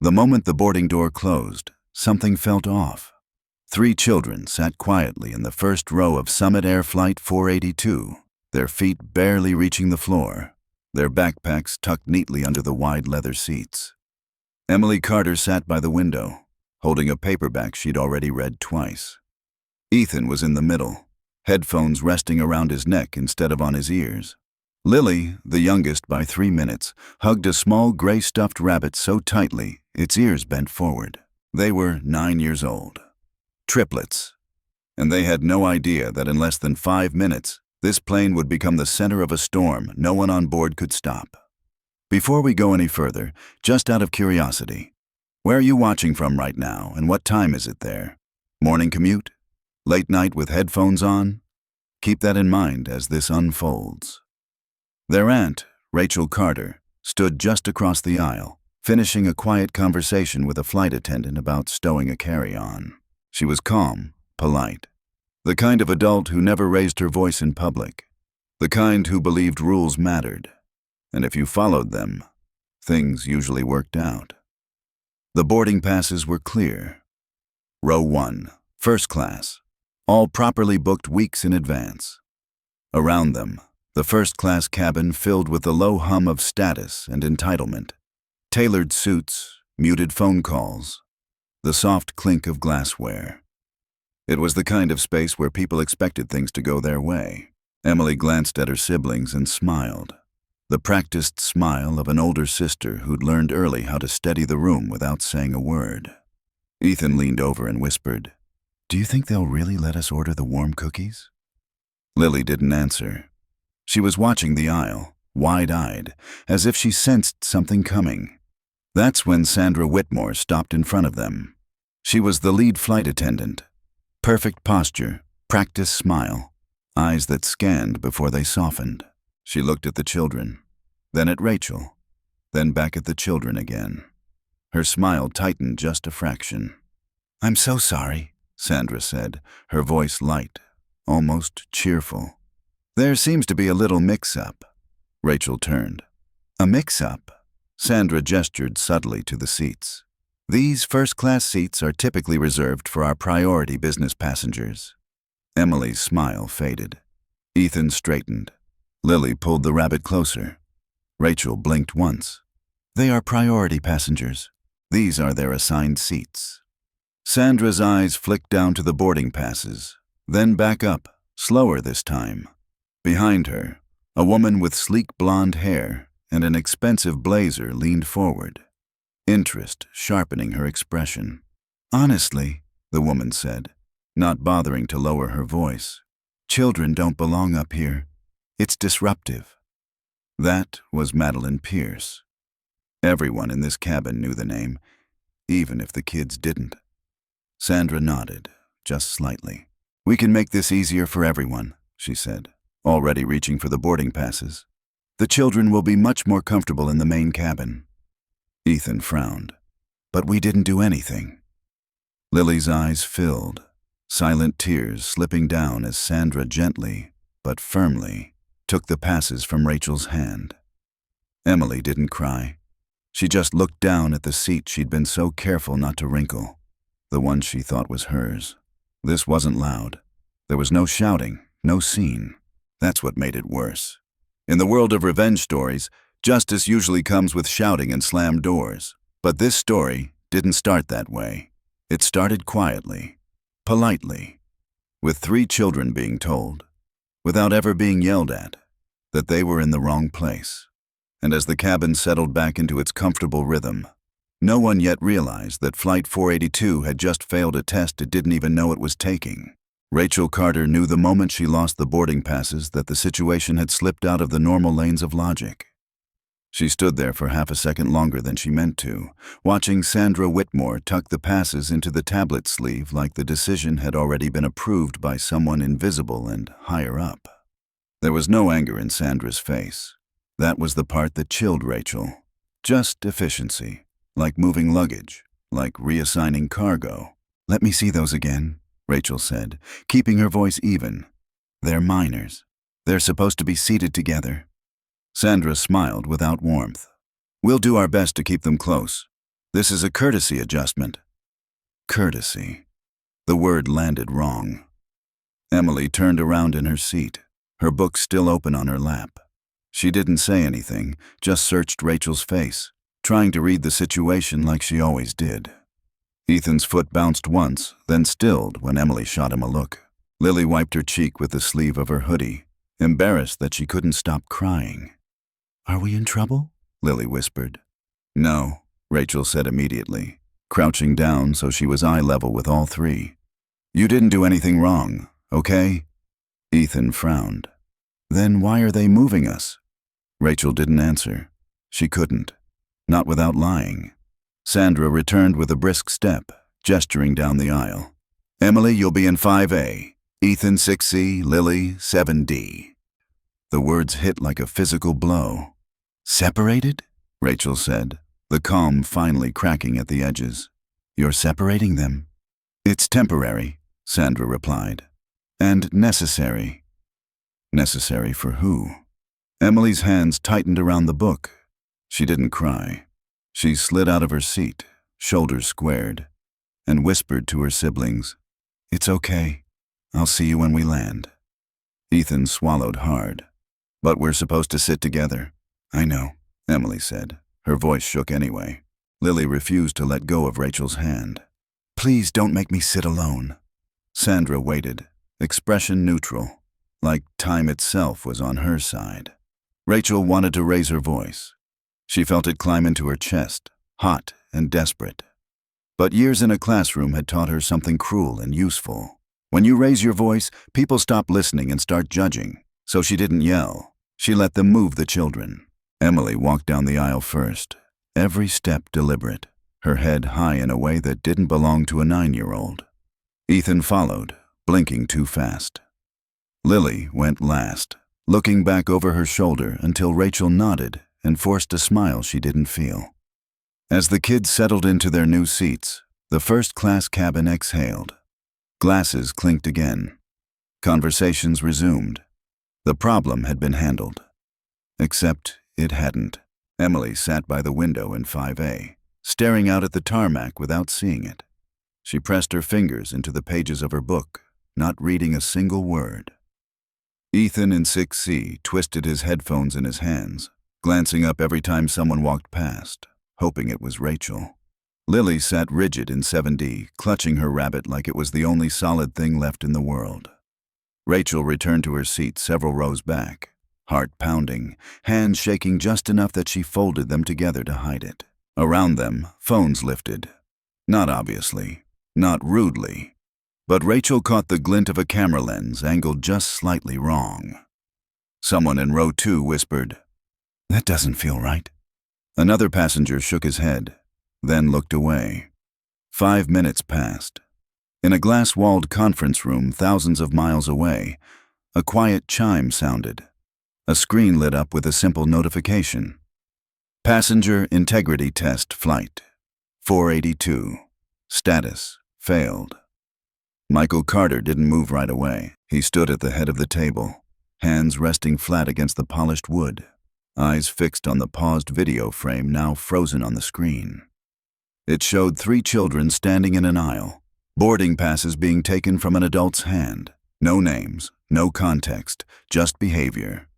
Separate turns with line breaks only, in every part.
The moment the boarding door closed, something felt off. 3 children sat quietly in the first row of Summit Air Flight 482, their feet barely reaching the floor, their backpacks tucked neatly under the wide leather seats. Emily Carter sat by the window, holding a paperback she'd already read twice. Ethan was in the middle, headphones resting around his neck instead of on his ears. Lily, the youngest by 3 minutes, hugged a small gray stuffed rabbit so tightly its ears bent forward. They were 9 years old. Triplets. And they had no idea that in less than 5 minutes, this plane would become the center of a storm no one on board could stop. Before we go any further, just out of curiosity, where are you watching from right now and what time is it there? Morning commute? Late night with headphones on? Keep that in mind as this unfolds. Their aunt, Rachel Carter, stood just across the aisle, finishing a quiet conversation with a flight attendant about stowing a carry-on. She was calm, polite, the kind of adult who never raised her voice in public, the kind who believed rules mattered, and if you followed them, things usually worked out. The boarding passes were clear. Row 1, first class, all properly booked weeks in advance. Around them, the first-class cabin filled with the low hum of status and entitlement, tailored suits, muted phone calls, the soft clink of glassware. It was the kind of space where people expected things to go their way. Emily glanced at her siblings and smiled, the practiced smile of an older sister who'd learned early how to steady the room without saying a word. Ethan leaned over and whispered, "Do you think they'll really let us order the warm cookies?" Lily didn't answer. She was watching the aisle, wide-eyed, as if she sensed something coming. That's when Sandra Whitmore stopped in front of them. She was the lead flight attendant. Perfect posture, practiced smile, eyes that scanned before they softened. She looked at the children, then at Rachel, then back at the children again. Her smile tightened just a fraction. "I'm so sorry," Sandra said, her voice light, almost cheerful. "There seems to be a little mix-up." Rachel turned. "A mix-up?" Sandra gestured subtly to the seats. "These first-class seats are typically reserved for our priority business passengers." Emily's smile faded. Ethan straightened. Lily pulled the rabbit closer. Rachel blinked once. "They are priority passengers. These are their assigned seats." Sandra's eyes flicked down to the boarding passes, then back up, slower this time. Behind her, a woman with sleek blonde hair and an expensive blazer leaned forward, interest sharpening her expression. "Honestly," the woman said, not bothering to lower her voice, "children don't belong up here. It's disruptive." That was Madeline Pierce. Everyone in this cabin knew the name, even if the kids didn't. Sandra nodded, just slightly. "We can make this easier for everyone," she said, already reaching for the boarding passes. "The children will be much more comfortable in the main cabin." Ethan frowned. "But we didn't do anything." Lily's eyes filled, silent tears slipping down as Sandra gently, but firmly, took the passes from Rachel's hand. Emily didn't cry. She just looked down at the seat she'd been so careful not to wrinkle, the one she thought was hers. This wasn't loud. There was no shouting, no scene. That's what made it worse. In the world of revenge stories, justice usually comes with shouting and slammed doors. But this story didn't start that way. It started quietly, politely, with 3 children being told, without ever being yelled at, that they were in the wrong place. And as the cabin settled back into its comfortable rhythm, no one yet realized that Flight 482 had just failed a test it didn't even know it was taking. Rachel Carter knew the moment she lost the boarding passes that the situation had slipped out of the normal lanes of logic. She stood there for half a second longer than she meant to, watching Sandra Whitmore tuck the passes into the tablet sleeve like the decision had already been approved by someone invisible and higher up. There was no anger in Sandra's face. That was the part that chilled Rachel. Just efficiency, like moving luggage, like reassigning cargo. "Let me see those again," Rachel said, keeping her voice even. "They're minors. They're supposed to be seated together." Sandra smiled without warmth. "We'll do our best to keep them close. This is a courtesy adjustment. Courtesy. The word landed wrong. Emily turned around in her seat, her book still open on her lap. She didn't say anything, just searched Rachel's face, trying to read the situation like she always did. Ethan's foot bounced once, then stilled when Emily shot him a look. Lily wiped her cheek with the sleeve of her hoodie, embarrassed that she couldn't stop crying. "Are we in trouble?" Lily whispered. "No," Rachel said immediately, crouching down so she was eye level with all three. "You didn't do anything wrong, okay?" Ethan frowned. "Then why are they moving us?" Rachel didn't answer. She couldn't. Not without lying. Sandra returned with a brisk step, gesturing down the aisle. "Emily, you'll be in 5A. Ethan 6C, Lily 7D. The words hit like a physical blow. "Separated?" Rachel said, the calm finally cracking at the edges. "You're separating them?" "It's temporary," Sandra replied. "And necessary." Necessary for who? Emily's hands tightened around the book. She didn't cry. She slid out of her seat, shoulders squared, and whispered to her siblings, "It's okay. I'll see you when we land." Ethan swallowed hard. "But we're supposed to sit together." "I know," Emily said. Her voice shook anyway. Lily refused to let go of Rachel's hand. "Please don't make me sit alone." Sandra waited, expression neutral, like time itself was on her side. Rachel wanted to raise her voice. She felt it climb into her chest, hot and desperate. But years in a classroom had taught her something cruel and useful. When you raise your voice, people stop listening and start judging. So she didn't yell. She let them move the children. Emily walked down the aisle first, every step deliberate, her head high in a way that didn't belong to a 9-year-old. Ethan followed, blinking too fast. Lily went last, looking back over her shoulder until Rachel nodded and forced a smile she didn't feel. As the kids settled into their new seats, the first-class cabin exhaled. Glasses clinked again. Conversations resumed. The problem had been handled. Except it hadn't. Emily sat by the window in 5A, staring out at the tarmac without seeing it. She pressed her fingers into the pages of her book, not reading a single word. Ethan in 6C twisted his headphones in his hands, glancing up every time someone walked past, hoping it was Rachel. Lily sat rigid in 7D, clutching her rabbit like it was the only solid thing left in the world. Rachel returned to her seat several rows back, heart pounding, hands shaking just enough that she folded them together to hide it. Around them, phones lifted. Not obviously, not rudely, but Rachel caught the glint of a camera lens angled just slightly wrong. Someone in row 2 whispered, "That doesn't feel right." Another passenger shook his head, then looked away. 5 minutes passed. In a glass-walled conference room thousands of miles away, a quiet chime sounded. A screen lit up with a simple notification. Passenger Integrity Test Flight 482. Status failed. Michael Carter didn't move right away. He stood at the head of the table, hands resting flat against the polished wood, eyes fixed on the paused video frame now frozen on the screen. It showed 3 children standing in an aisle, boarding passes being taken from an adult's hand. No names, no context, just behavior.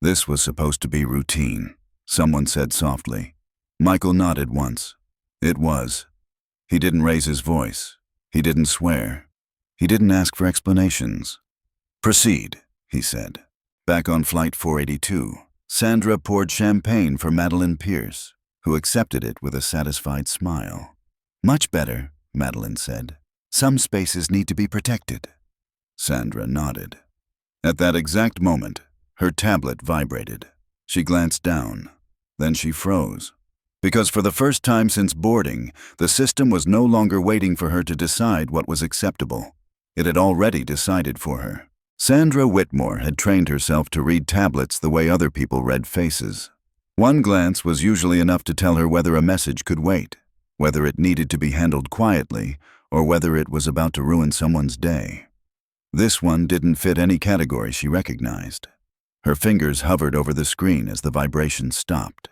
This was supposed to be routine, someone said softly. Michael nodded once. It was. He didn't raise his voice. He didn't swear. He didn't ask for explanations. "Proceed," he said. Back on Flight 482, Sandra poured champagne for Madeline Pierce, who accepted it with a satisfied smile. "Much better," Madeline said. "Some spaces need to be protected." Sandra nodded. At that exact moment, her tablet vibrated. She glanced down. Then she froze. Because for the first time since boarding, the system was no longer waiting for her to decide what was acceptable. It had already decided for her. Sandra Whitmore had trained herself to read tablets the way other people read faces. One glance was usually enough to tell her whether a message could wait, whether it needed to be handled quietly, or whether it was about to ruin someone's day. This one didn't fit any category she recognized. Her fingers hovered over the screen as the vibration stopped.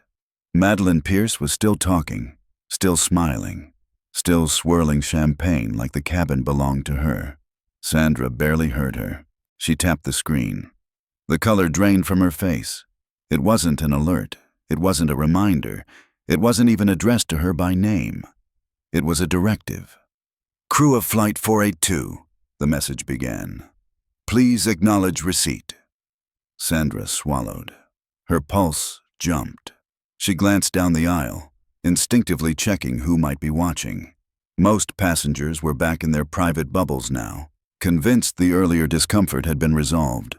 Madeline Pierce was still talking. still smiling, still swirling champagne like the cabin belonged to her. Sandra barely heard her. She tapped the screen. The color drained from her face. It wasn't an alert. It wasn't a reminder. It wasn't even addressed to her by name. It was a directive. "Crew of Flight 482, the message began. "Please acknowledge receipt." Sandra swallowed. Her pulse jumped. She glanced down the aisle, instinctively checking who might be watching. Most passengers were back in their private bubbles now, convinced the earlier discomfort had been resolved.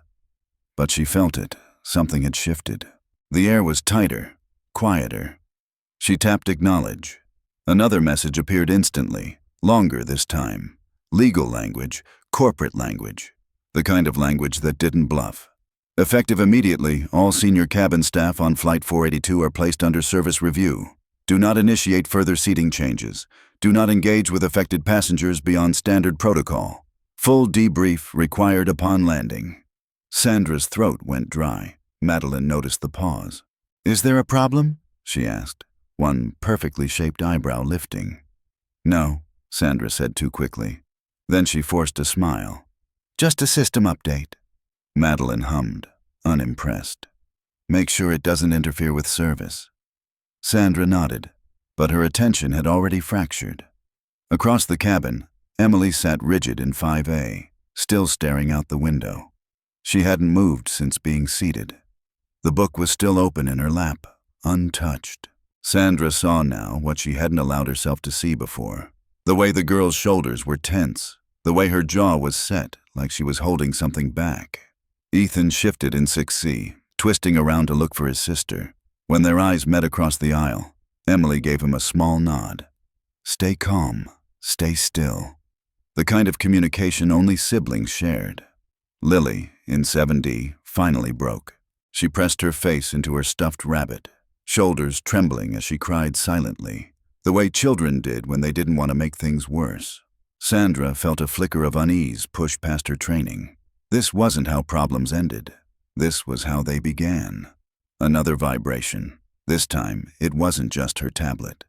But she felt it. Something had shifted. The air was tighter, quieter. She tapped acknowledge. Another message appeared instantly, longer this time. Legal language, corporate language. The kind of language that didn't bluff. Effective immediately, all senior cabin staff on Flight 482 are placed under service review. Do not initiate further seating changes. Do not engage with affected passengers beyond standard protocol. Full debrief required upon landing. Sandra's throat went dry. Madeline noticed the pause. "Is there a problem?" she asked, one perfectly shaped eyebrow lifting. "No," Sandra said too quickly. Then she forced a smile. "Just a system update." Madeline hummed, unimpressed. "Make sure it doesn't interfere with service." Sandra nodded, but her attention had already fractured. Across the cabin, Emily sat rigid in 5A, still staring out the window. She hadn't moved since being seated. The book was still open in her lap, untouched. Sandra saw now what she hadn't allowed herself to see before. The way the girl's shoulders were tense, the way her jaw was set like she was holding something back. Ethan shifted in 6C, twisting around to look for his sister. When their eyes met across the aisle, Emily gave him a small nod. Stay calm, stay still. The kind of communication only siblings shared. Lily, in 7D, finally broke. She pressed her face into her stuffed rabbit, shoulders trembling as she cried silently, the way children did when they didn't want to make things worse. Sandra felt a flicker of unease push past her training. This wasn't how problems ended. This was how they began. Another vibration. This time, it wasn't just her tablet.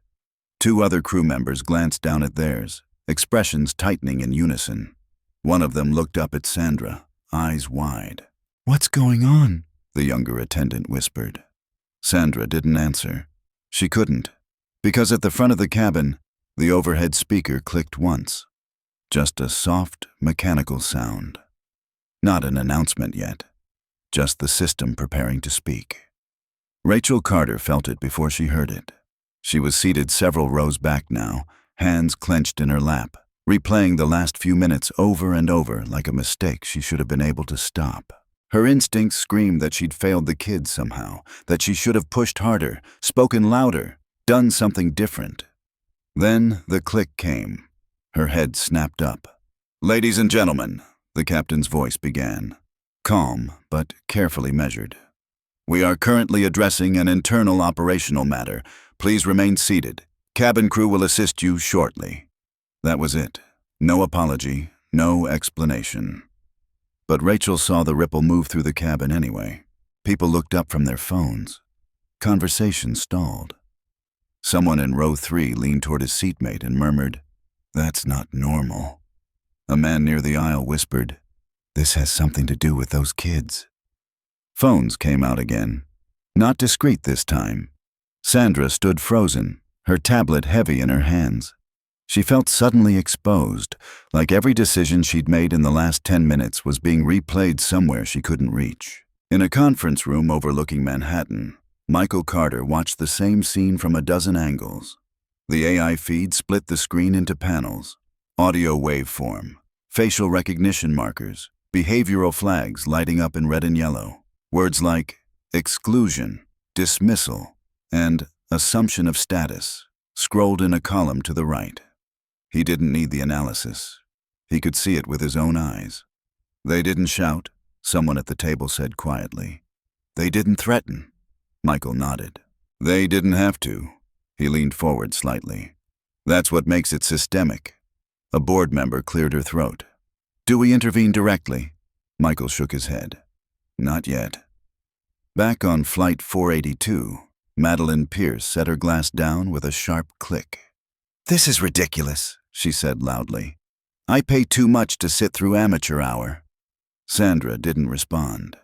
Two other crew members glanced down at theirs, expressions tightening in unison. One of them looked up at Sandra, eyes wide. "What's going on?" the younger attendant whispered. Sandra didn't answer. She couldn't, because at the front of the cabin, the overhead speaker clicked once. Just a soft, mechanical sound. Not an announcement yet, just the system preparing to speak. Rachel Carter felt it before she heard it. She was seated several rows back now, hands clenched in her lap, replaying the last few minutes over and over like a mistake she should have been able to stop. Her instincts screamed that she'd failed the kids somehow, that she should have pushed harder, spoken louder, done something different. Then the click came. Her head snapped up. "Ladies and gentlemen," the captain's voice began, calm but carefully measured. "We are currently addressing an internal operational matter. Please remain seated. Cabin crew will assist you shortly." That was it. No apology, no explanation. But Rachel saw the ripple move through the cabin anyway. People looked up from their phones. Conversation stalled. Someone in row 3 leaned toward his seatmate and murmured, "That's not normal." A man near the aisle whispered, "This has something to do with those kids." Phones came out again. Not discreet this time. Sandra stood frozen, her tablet heavy in her hands. She felt suddenly exposed, like every decision she'd made in the last 10 minutes was being replayed somewhere she couldn't reach. In a conference room overlooking Manhattan, Michael Carter watched the same scene from a dozen angles. The AI feed split the screen into panels, audio waveform, facial recognition markers, behavioral flags lighting up in red and yellow. Words like exclusion, dismissal, and assumption of status scrolled in a column to the right. He didn't need the analysis. He could see it with his own eyes. "They didn't shout," someone at the table said quietly. "They didn't threaten." Michael nodded. "They didn't have to." He leaned forward slightly. "That's what makes it systemic." A board member cleared her throat. "Do we intervene directly?" Michael shook his head. "Not yet." Back on Flight 482, Madeline Pierce set her glass down with a sharp click. "This is ridiculous," she said loudly. "I pay too much to sit through amateur hour." Sandra didn't respond.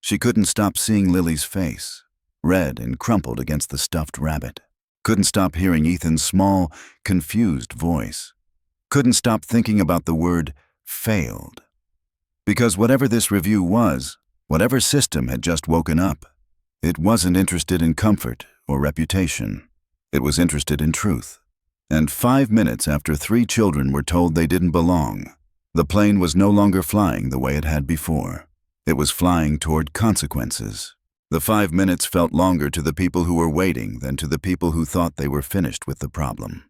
She couldn't stop seeing Lily's face, red and crumpled against the stuffed rabbit. Couldn't stop hearing Ethan's small, confused voice. Couldn't stop thinking about the word failed. Because whatever this review was, whatever system had just woken up, it wasn't interested in comfort or reputation. It was interested in truth. And 5 minutes after 3 children were told they didn't belong, the plane was no longer flying the way it had before. It was flying toward consequences. The 5 minutes felt longer to the people who were waiting than to the people who thought they were finished with the problem.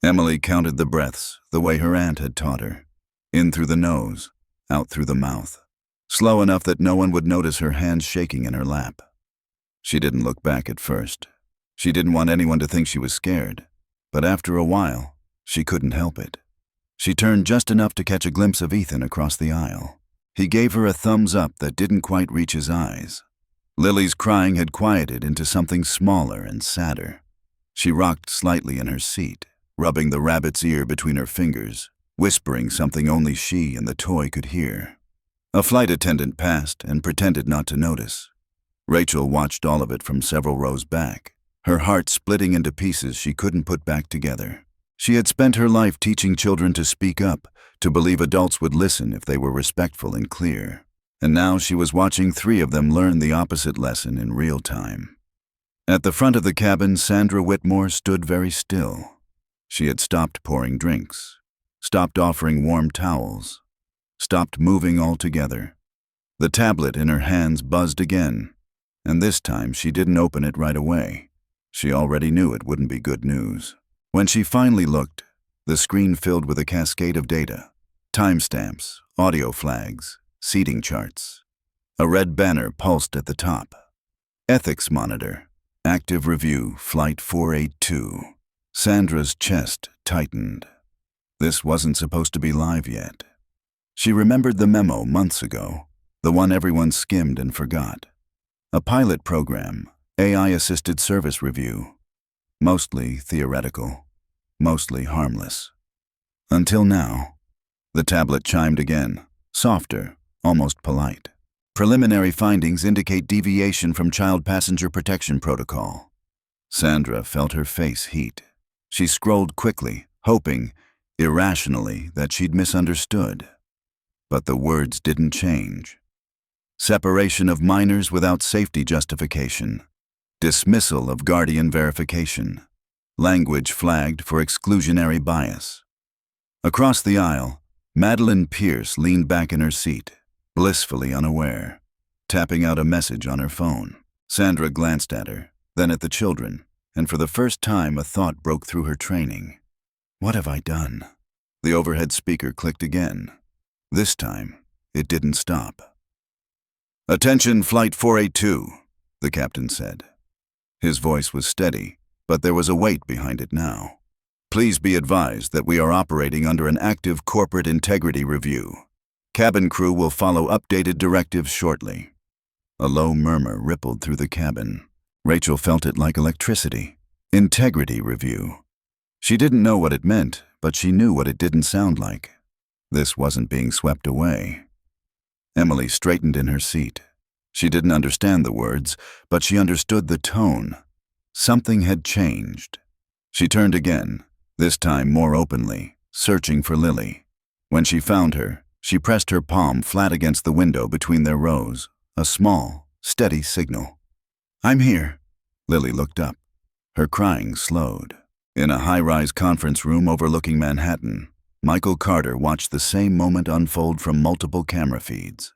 Emily counted the breaths the way her aunt had taught her. In through the nose, out through the mouth. Slow enough that no one would notice her hands shaking in her lap. She didn't look back at first. She didn't want anyone to think she was scared. But after a while, she couldn't help it. She turned just enough to catch a glimpse of Ethan across the aisle. He gave her a thumbs up that didn't quite reach his eyes. Lily's crying had quieted into something smaller and sadder. She rocked slightly in her seat, rubbing the rabbit's ear between her fingers, whispering something only she and the toy could hear. A flight attendant passed and pretended not to notice. Rachel watched all of it from several rows back, her heart splitting into pieces she couldn't put back together. She had spent her life teaching children to speak up, to believe adults would listen if they were respectful and clear. And now she was watching 3 of them learn the opposite lesson in real time. At the front of the cabin, Sandra Whitmore stood very still. She had stopped pouring drinks, stopped offering warm towels, stopped moving altogether. The tablet in her hands buzzed again, and this time she didn't open it right away. She already knew it wouldn't be good news. When she finally looked, the screen filled with a cascade of data, timestamps, audio flags, seating charts. A red banner pulsed at the top. Ethics Monitor, Active Review, Flight 482. Sandra's chest tightened. This wasn't supposed to be live yet. She remembered the memo months ago, the one everyone skimmed and forgot. A pilot program, AI-assisted service review. Mostly theoretical, mostly harmless. Until now. The tablet chimed again, softer, almost polite. Preliminary findings indicate deviation from Child Passenger Protection Protocol. Sandra felt her face heat. She scrolled quickly, hoping, irrationally, that she'd misunderstood. But the words didn't change. Separation of minors without safety justification. Dismissal of guardian verification. Language flagged for exclusionary bias. Across the aisle, Madeline Pierce leaned back in her seat, blissfully unaware, tapping out a message on her phone. Sandra glanced at her, then at the children, and for the first time a thought broke through her training. What have I done? The overhead speaker clicked again. This time, it didn't stop. "Attention, Flight 482, the captain said. His voice was steady, but there was a weight behind it now. Please be advised that we are operating under an active corporate integrity review. Cabin crew will follow updated directives shortly." A low murmur rippled through the cabin. Rachel felt it like electricity. Integrity review. She didn't know what it meant, but she knew what it didn't sound like. This wasn't being swept away. Emily straightened in her seat. She didn't understand the words, but she understood the tone. Something had changed. She turned again, this time more openly, searching for Lily. When she found her, she pressed her palm flat against the window between their rows, a small, steady signal. "I'm here." Lily looked up. Her crying slowed. In a high-rise conference room overlooking Manhattan, Michael Carter watched the same moment unfold from multiple camera feeds.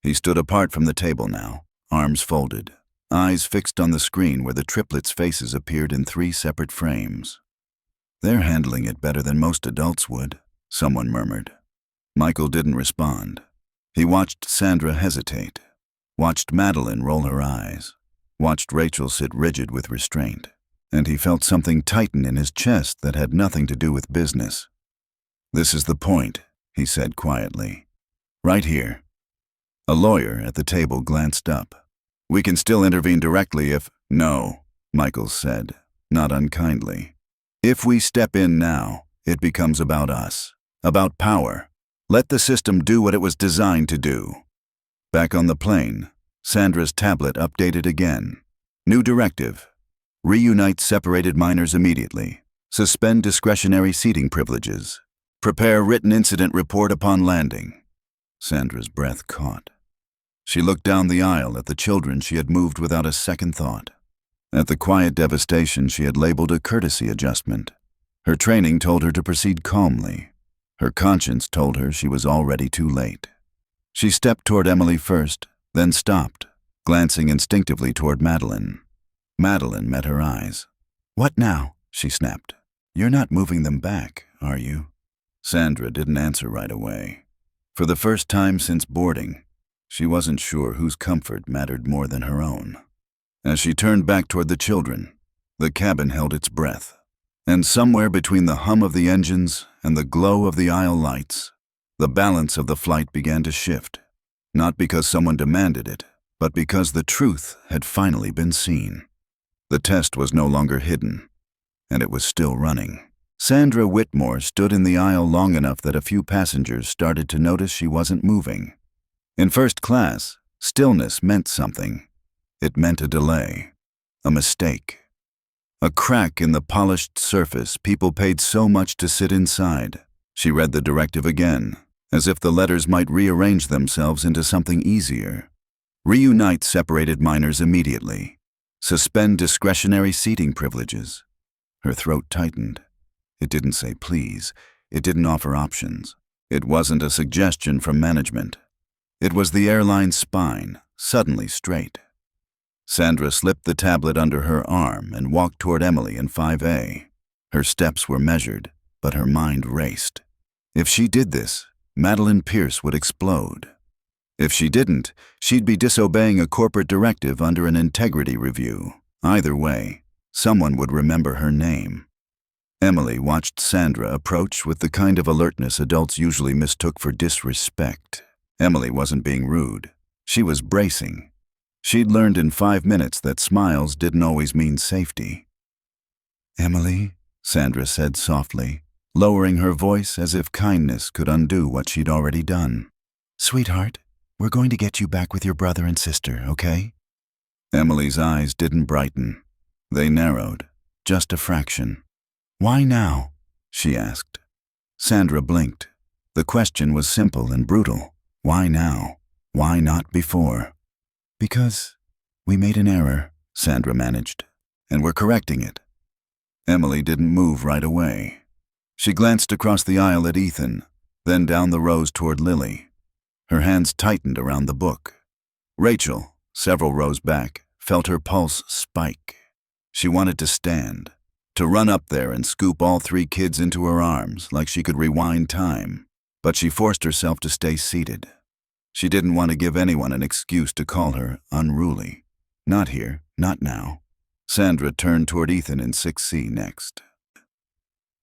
He stood apart from the table now, arms folded, eyes fixed on the screen where the triplets' faces appeared in 3 separate frames. "They're handling it better than most adults would," someone murmured. Michael didn't respond. He watched Sandra hesitate, watched Madeline roll her eyes, watched Rachel sit rigid with restraint, and he felt something tighten in his chest that had nothing to do with business. "This is the point," he said quietly. "Right here." A lawyer at the table glanced up. "We can still intervene directly if—" "No," Michaels said, not unkindly. If we step in now, it becomes about us, about power. Let the system do what it was designed to do. Back on the plane, Sandra's tablet updated again. New directive. Reunite separated minors immediately. Suspend discretionary seating privileges. Prepare written incident report upon landing. Sandra's breath caught. She looked down the aisle at the children she had moved without a second thought. At the quiet devastation she had labeled a courtesy adjustment. Her training told her to proceed calmly. Her conscience told her she was already too late. She stepped toward Emily first, then stopped, glancing instinctively toward Madeline. Madeline met her eyes. "What now?" she snapped. "You're not moving them back, are you?" Sandra didn't answer right away. For the first time since boarding, she wasn't sure whose comfort mattered more than her own. As she turned back toward the children, the cabin held its breath. And somewhere between the hum of the engines and the glow of the aisle lights, the balance of the flight began to shift. Not because someone demanded it, but because the truth had finally been seen. The test was no longer hidden, and it was still running. Sandra Whitmore stood in the aisle long enough that a few passengers started to notice she wasn't moving. In first class, stillness meant something. It meant a delay, a mistake. A crack in the polished surface people paid so much to sit inside. She read the directive again, as if the letters might rearrange themselves into something easier. Reunite separated minors immediately. Suspend discretionary seating privileges. Her throat tightened. It didn't say please. It didn't offer options. It wasn't a suggestion from management. It was the airline's spine, suddenly straight. Sandra slipped the tablet under her arm and walked toward Emily in 5A. Her steps were measured, but her mind raced. If she did this, Madeline Pierce would explode. If she didn't, she'd be disobeying a corporate directive under an integrity review. Either way, someone would remember her name. Emily watched Sandra approach with the kind of alertness adults usually mistook for disrespect. Emily wasn't being rude. She was bracing. She'd learned in 5 minutes that smiles didn't always mean safety. "Emily," Sandra said softly, lowering her voice as if kindness could undo what she'd already done. "Sweetheart, we're going to get you back with your brother and sister, okay?" Emily's eyes didn't brighten. They narrowed, just a fraction. "Why now?" she asked. Sandra blinked. The question was simple and brutal. Why now? Why not before? "Because we made an error," Sandra managed, "and we're correcting it." Emily didn't move right away. She glanced across the aisle at Ethan, then down the rows toward Lily. Her hands tightened around the book. Rachel, several rows back, felt her pulse spike. She wanted to stand, to run up there and scoop all 3 kids into her arms like she could rewind time, but she forced herself to stay seated. She didn't want to give anyone an excuse to call her unruly. Not here, not now. Sandra turned toward Ethan in 6C next.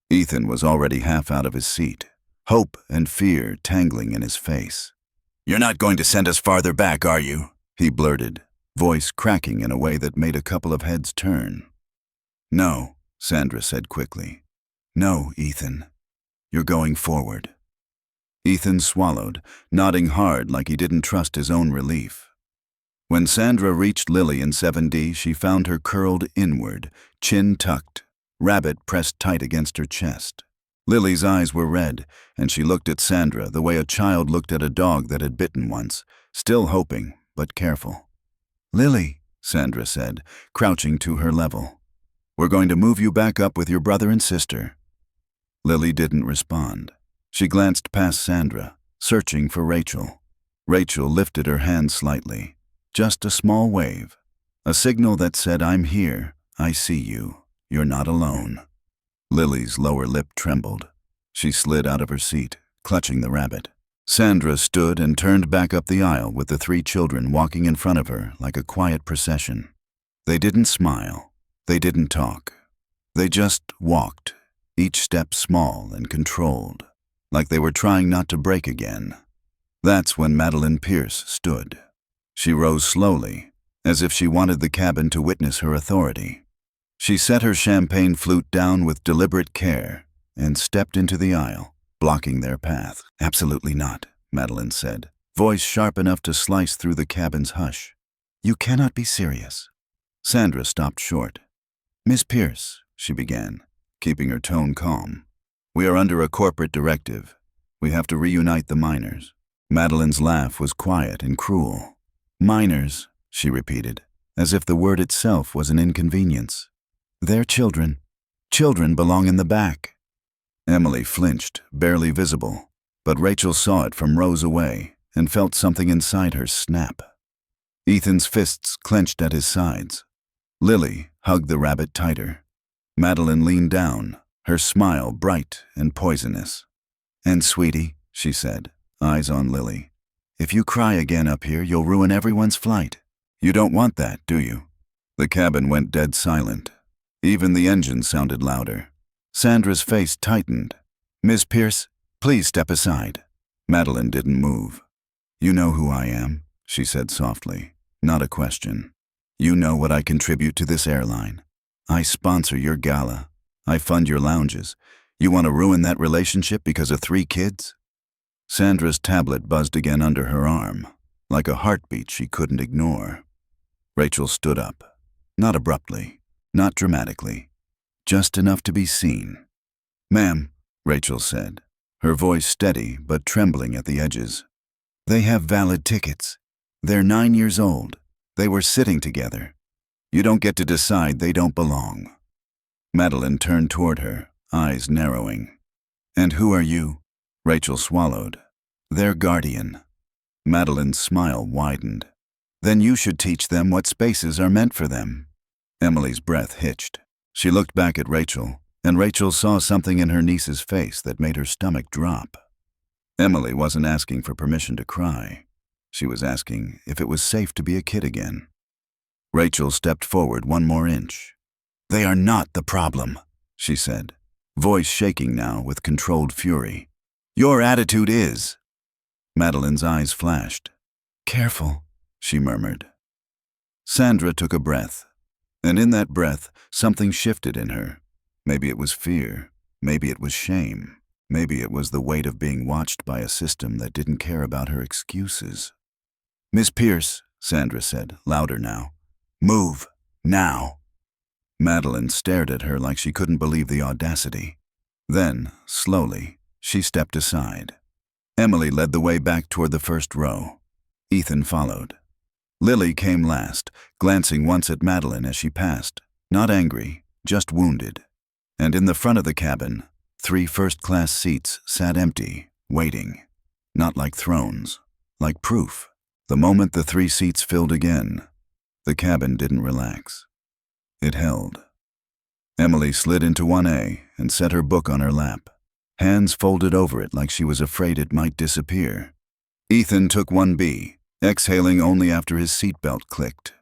Ethan was already half out of his seat, hope and fear tangling in his face. "You're not going to send us farther back, are you?" he blurted, voice cracking in a way that made a couple of heads turn. "No," Sandra said quickly. "No, Ethan. You're going forward." Ethan swallowed, nodding hard like he didn't trust his own relief. When Sandra reached Lily in 7D, she found her curled inward, chin tucked, rabbit pressed tight against her chest. Lily's eyes were red, and she looked at Sandra the way a child looked at a dog that had bitten once, still hoping, but careful. "Lily," Sandra said, crouching to her level. "We're going to move you back up with your brother and sister." Lily didn't respond. She glanced past Sandra, searching for Rachel. Rachel lifted her hand slightly, just a small wave, a signal that said, "I'm here, I see you, you're not alone." Lily's lower lip trembled. She slid out of her seat, clutching the rabbit. Sandra stood and turned back up the aisle with the 3 children walking in front of her like a quiet procession. They didn't smile. They didn't talk. They just walked, each step small and controlled, like they were trying not to break again. That's when Madeline Pierce stood. She rose slowly, as if she wanted the cabin to witness her authority. She set her champagne flute down with deliberate care and stepped into the aisle, blocking their path. "Absolutely not," Madeline said, voice sharp enough to slice through the cabin's hush. "You cannot be serious." Sandra stopped short. "Miss Pierce," she began, keeping her tone calm. "We are under a corporate directive. We have to reunite the minors." Madeline's laugh was quiet and cruel. "Minors," she repeated, as if the word itself was an inconvenience. "They're children. Children belong in the back." Emily flinched, barely visible, but Rachel saw it from rows away and felt something inside her snap. Ethan's fists clenched at his sides. Lily hugged the rabbit tighter. Madeline leaned down, her smile bright and poisonous. "And sweetie," she said, eyes on Lily, "if you cry again up here, you'll ruin everyone's flight. You don't want that, do you?" The cabin went dead silent. Even the engine sounded louder. Sandra's face tightened. "Miss Pierce, please step aside." Madeline didn't move. "You know who I am," she said softly, not a question. "You know what I contribute to this airline. I sponsor your gala. I fund your lounges. You want to ruin that relationship because of 3 kids? Sandra's tablet buzzed again under her arm, like a heartbeat she couldn't ignore. Rachel stood up. Not abruptly, not dramatically, just enough to be seen. "Ma'am," Rachel said, her voice steady but trembling at the edges. "They have valid tickets. They're 9 years old. They were sitting together. You don't get to decide they don't belong." Madeline turned toward her, eyes narrowing. "And who are you?" Rachel swallowed. "Their guardian." Madeline's smile widened. "Then you should teach them what spaces are meant for them." Emily's breath hitched. She looked back at Rachel, and Rachel saw something in her niece's face that made her stomach drop. Emily wasn't asking for permission to cry. She was asking if it was safe to be a kid again. Rachel stepped forward 1 more inch. "They are not the problem," she said, voice shaking now with controlled fury. "Your attitude is." Madeline's eyes flashed. "Careful," she murmured. Sandra took a breath, and in that breath, something shifted in her. Maybe it was fear, maybe it was shame, maybe it was the weight of being watched by a system that didn't care about her excuses. "Miss Pierce," Sandra said, louder now. "Move, now." Madeline stared at her like she couldn't believe the audacity. Then, slowly, she stepped aside. Emily led the way back toward the first row. Ethan followed. Lily came last, glancing once at Madeline as she passed, not angry, just wounded. And in the front of the cabin, 3 first-class seats sat empty, waiting. Not like thrones, like proof. The moment the 3 seats filled again, the cabin didn't relax. It held. Emily slid into 1A and set her book on her lap, hands folded over it like she was afraid it might disappear. Ethan took 1B, exhaling only after his seatbelt clicked.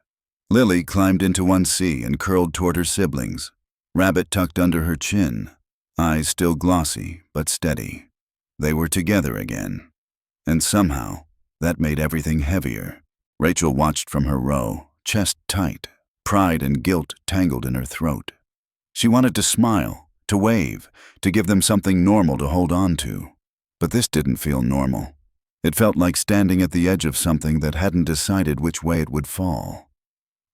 Lily climbed into 1C and curled toward her siblings, rabbit tucked under her chin, eyes still glossy but steady. They were together again. And somehow, that made everything heavier. Rachel watched from her row, chest tight, pride and guilt tangled in her throat. She wanted to smile, to wave, to give them something normal to hold on to. But this didn't feel normal. It felt like standing at the edge of something that hadn't decided which way it would fall.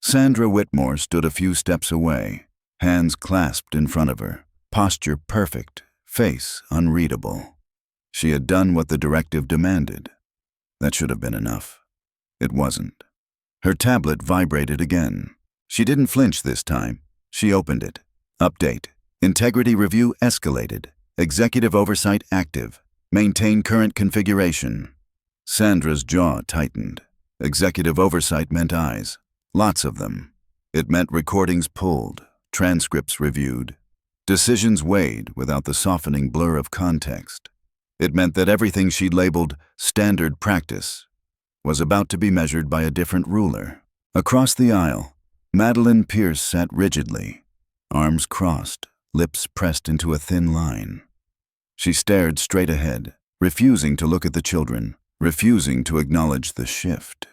Sandra Whitmore stood a few steps away, hands clasped in front of her, posture perfect, face unreadable. She had done what the directive demanded. That should have been enough. It wasn't. Her tablet vibrated again. She didn't flinch this time. She opened it. Update. Integrity review escalated. Executive oversight active. Maintain current configuration. Sandra's jaw tightened. Executive oversight meant eyes. Lots of them. It meant recordings pulled, transcripts reviewed, decisions weighed without the softening blur of context. It meant that everything she'd labeled standard practice was about to be measured by a different ruler. Across the aisle, Madeline Pierce sat rigidly, arms crossed, lips pressed into a thin line. She stared straight ahead, refusing to look at the children, refusing to acknowledge the shift.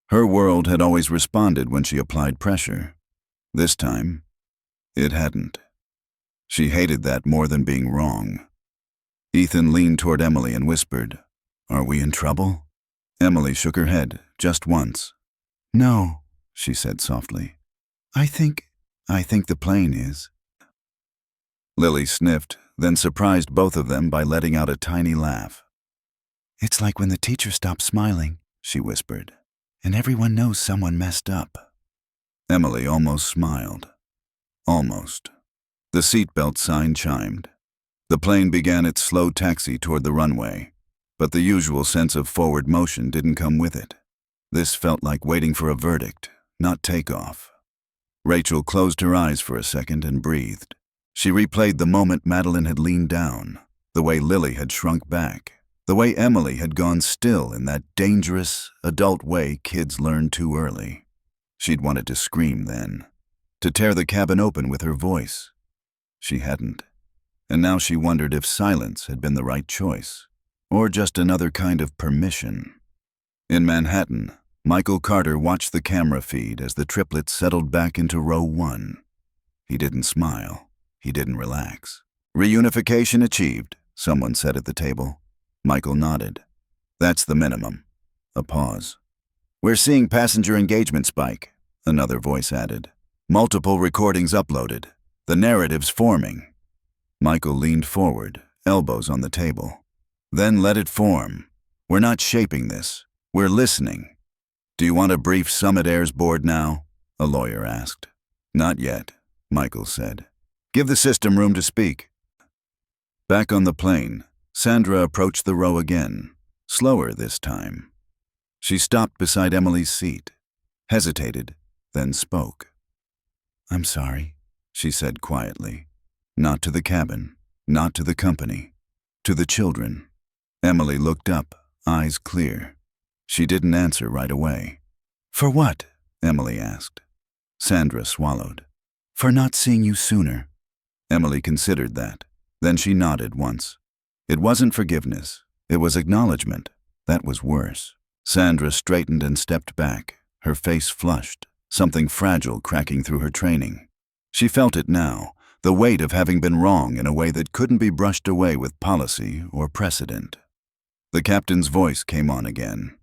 Her world had always responded when she applied pressure. This time, It hadn't. She hated that more than being wrong. Ethan leaned toward Emily and whispered, "Are we in trouble?" Emily shook her head, just once. "No," she said softly. I think the plane is." Lily sniffed, then surprised both of them by letting out a tiny laugh. "It's like when the teacher stops smiling," she whispered, "and everyone knows someone messed up." Emily almost smiled. Almost. The seatbelt sign chimed. The plane began its slow taxi toward the runway, but the usual sense of forward motion didn't come with it. This felt like waiting for a verdict, not takeoff. Rachel closed her eyes for a second and breathed. She replayed the moment Madeline had leaned down, the way Lily had shrunk back, the way Emily had gone still in that dangerous, adult way kids learn too early. She'd wanted to scream then, to tear the cabin open with her voice. She hadn't, and now she wondered if silence had been the right choice, or just another kind of permission. In Manhattan, Michael Carter watched the camera feed as the triplets settled back into row 1. He didn't smile. He didn't relax. "Reunification achieved," someone said at the table. Michael nodded. "That's the minimum." A pause. "We're seeing passenger engagement spike," another voice added. "Multiple recordings uploaded. The narrative's forming." Michael leaned forward, elbows on the table. "Then let it form. We're not shaping this. We're listening." "Do you want a brief Summit Airs board now?" a lawyer asked. "Not yet," Michael said. "Give the system room to speak." Back on the plane, Sandra approached the row again, slower this time. She stopped beside Emily's seat, hesitated, then spoke. "I'm sorry," she said quietly. Not to the cabin, not to the company, to the children. Emily looked up, eyes clear. She didn't answer right away. "For what?" Emily asked. Sandra swallowed. "For not seeing you sooner." Emily considered that. Then she nodded once. It wasn't forgiveness. It was acknowledgement. That was worse. Sandra straightened and stepped back, her face flushed, something fragile cracking through her training. She felt it now, the weight of having been wrong in a way that couldn't be brushed away with policy or precedent. The captain's voice came on again.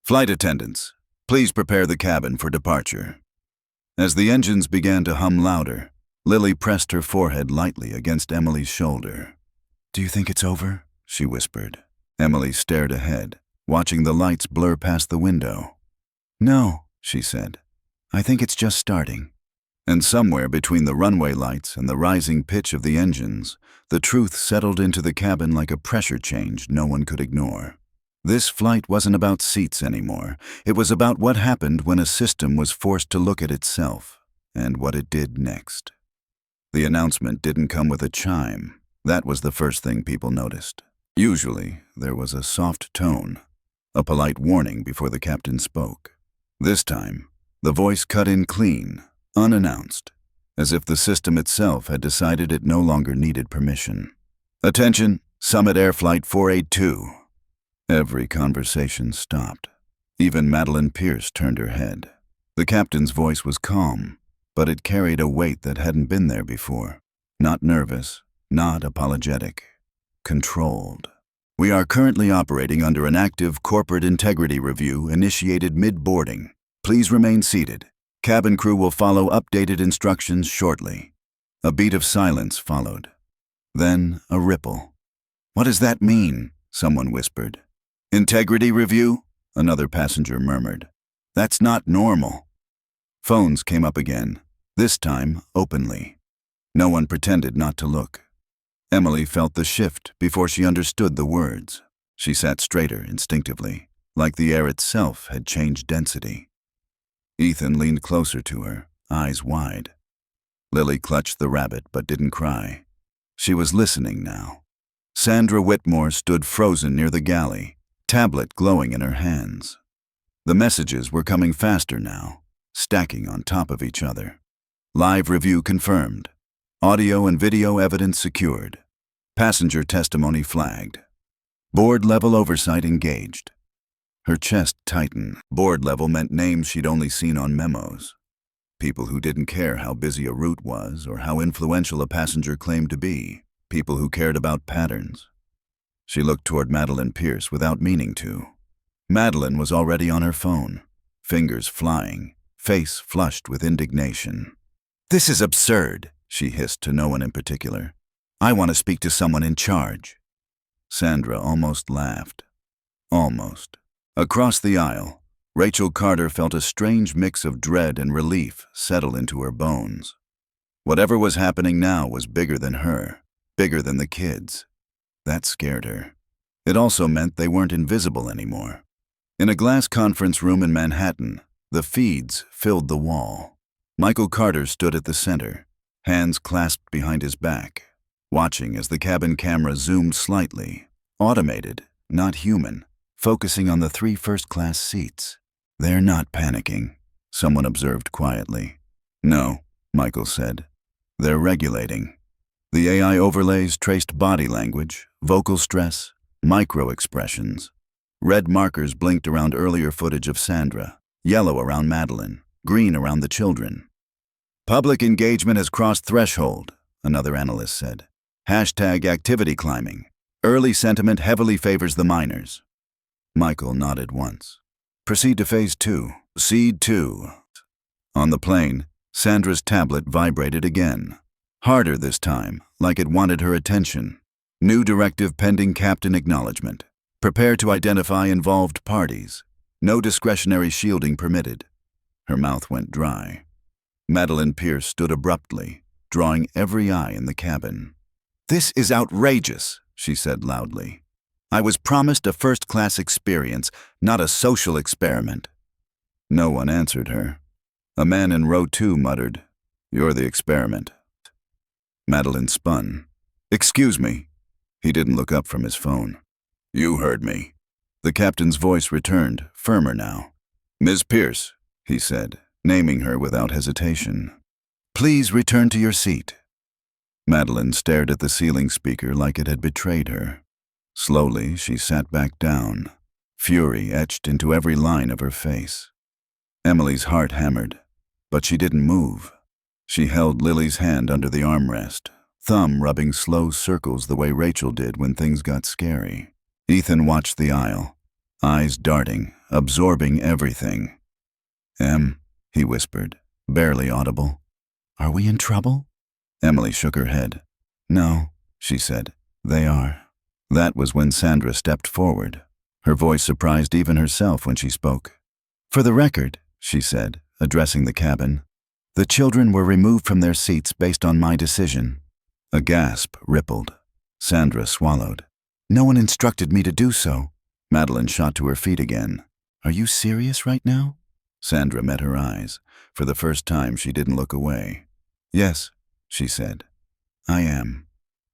"Flight attendants, please prepare the cabin for departure." As the engines began to hum louder, Lily pressed her forehead lightly against Emily's shoulder. "Do you think it's over?" she whispered. Emily stared ahead, watching the lights blur past the window. "No," she said. "I think it's just starting." And somewhere between the runway lights and the rising pitch of the engines, the truth settled into the cabin like a pressure change no one could ignore. This flight wasn't about seats anymore. It was about what happened when a system was forced to look at itself, and what it did next. The announcement didn't come with a chime. That was the first thing people noticed. Usually, there was a soft tone, a polite warning before the captain spoke. This time, the voice cut in clean, unannounced, as if the system itself had decided it no longer needed permission. "Attention, Summit Air Flight 482. Every conversation stopped. Even Madeline Pierce turned her head. The captain's voice was calm, but it carried a weight that hadn't been there before. Not nervous, not apologetic. Controlled. "We are currently operating under an active corporate integrity review initiated mid-boarding. Please remain seated. Cabin crew will follow updated instructions shortly." A beat of silence followed. Then a ripple. "What does that mean?" someone whispered. "Integrity review?" another passenger murmured. "That's not normal." Phones came up again, this time openly. No one pretended not to look. Emily felt the shift before she understood the words. She sat straighter instinctively, like the air itself had changed density. Ethan leaned closer to her, eyes wide. Lily clutched the rabbit but didn't cry. She was listening now. Sandra Whitmore stood frozen near the galley, tablet glowing in her hands. The messages were coming faster now, stacking on top of each other. Live review confirmed. Audio and video evidence secured. Passenger testimony flagged. Board-level oversight engaged. Her chest tightened. Board level meant names she'd only seen on memos. People who didn't care how busy a route was or how influential a passenger claimed to be. People who cared about patterns. She looked toward Madeline Pierce without meaning to. Madeline was already on her phone, fingers flying, face flushed with indignation. "This is absurd," she hissed to no one in particular. "I want to speak to someone in charge." Sandra almost laughed. Almost. Across the aisle, Rachel Carter felt a strange mix of dread and relief settle into her bones. Whatever was happening now was bigger than her, bigger than the kids. That scared her. It also meant they weren't invisible anymore. In a glass conference room in Manhattan, the feeds filled the wall. Michael Carter stood at the center, hands clasped behind his back, watching as the cabin camera zoomed slightly, automated, not human, focusing on the 3 first-class seats. "They're not panicking," someone observed quietly. "No," Michael said. "They're regulating." The AI overlays traced body language, vocal stress, micro-expressions. Red markers blinked around earlier footage of Sandra, yellow around Madeline, green around the children. "Public engagement has crossed threshold," another analyst said. # activity climbing. Early sentiment heavily favors the minors. Michael nodded once. "Proceed to phase 2. Seed 2. On the plane, Sandra's tablet vibrated again. Harder this time, like it wanted her attention. New directive pending captain acknowledgement. Prepare to identify involved parties. No discretionary shielding permitted. Her mouth went dry. Madeline Pierce stood abruptly, drawing every eye in the cabin. "This is outrageous," she said loudly. "I was promised a first-class experience, not a social experiment." No one answered her. A man in row 2 muttered, "You're the experiment." Madeline spun. "Excuse me." He didn't look up from his phone. "You heard me." The captain's voice returned, firmer now. "Ms. Pierce," he said, naming her without hesitation. "Please return to your seat." Madeline stared at the ceiling speaker like it had betrayed her. Slowly, she sat back down, fury etched into every line of her face. Emily's heart hammered, but she didn't move. She held Lily's hand under the armrest, thumb rubbing slow circles the way Rachel did when things got scary. Ethan watched the aisle, eyes darting, absorbing everything. "Em," he whispered, barely audible. "Are we in trouble?" Emily shook her head. "No," she said. "They are." That was when Sandra stepped forward. Her voice surprised even herself when she spoke. "For the record," she said, addressing the cabin, "the children were removed from their seats based on my decision." A gasp rippled. Sandra swallowed. "No one instructed me to do so." Madeline shot to her feet again. "Are you serious right now?" Sandra met her eyes. For the first time, she didn't look away. "Yes," she said. "I am."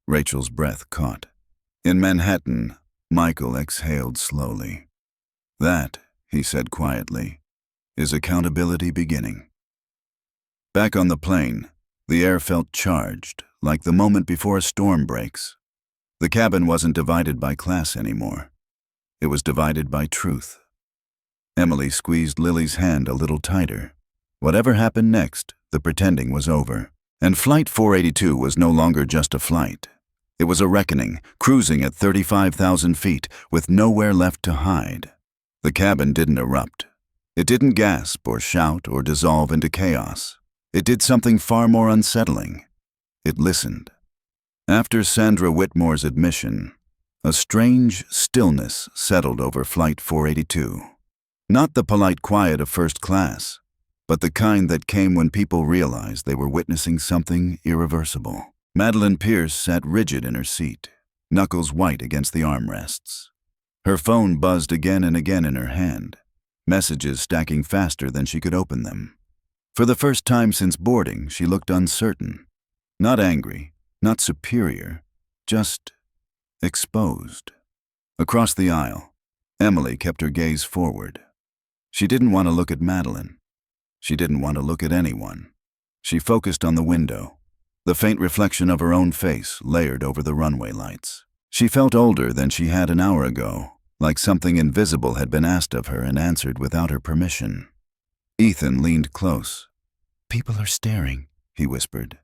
Rachel's breath caught. In Manhattan, Michael exhaled slowly. "That," he said quietly, "is accountability beginning." Back on the plane, the air felt charged, like the moment before a storm breaks. The cabin wasn't divided by class anymore. It was divided by truth. Emily squeezed Lily's hand a little tighter. Whatever happened next, the pretending was over. And Flight 482 was no longer just a flight. It was a reckoning, cruising at 35,000 feet, with nowhere left to hide. The cabin didn't erupt. It didn't gasp or shout or dissolve into chaos. It did something far more unsettling. It listened. After Sandra Whitmore's admission, a strange stillness settled over Flight 482. Not the polite quiet of first class, but the kind that came when people realized they were witnessing something irreversible. Madeline Pierce sat rigid in her seat, knuckles white against the armrests. Her phone buzzed again and again in her hand, messages stacking faster than she could open them. For the first time since boarding, she looked uncertain. Not angry, not superior, just exposed. Across the aisle, Emily kept her gaze forward. She didn't want to look at Madeline. She didn't want to look at anyone. She focused on the window, the faint reflection of her own face layered over the runway lights. She felt older than she had an hour ago, like something invisible had been asked of her and answered without her permission. Ethan leaned close. People are staring, he whispered.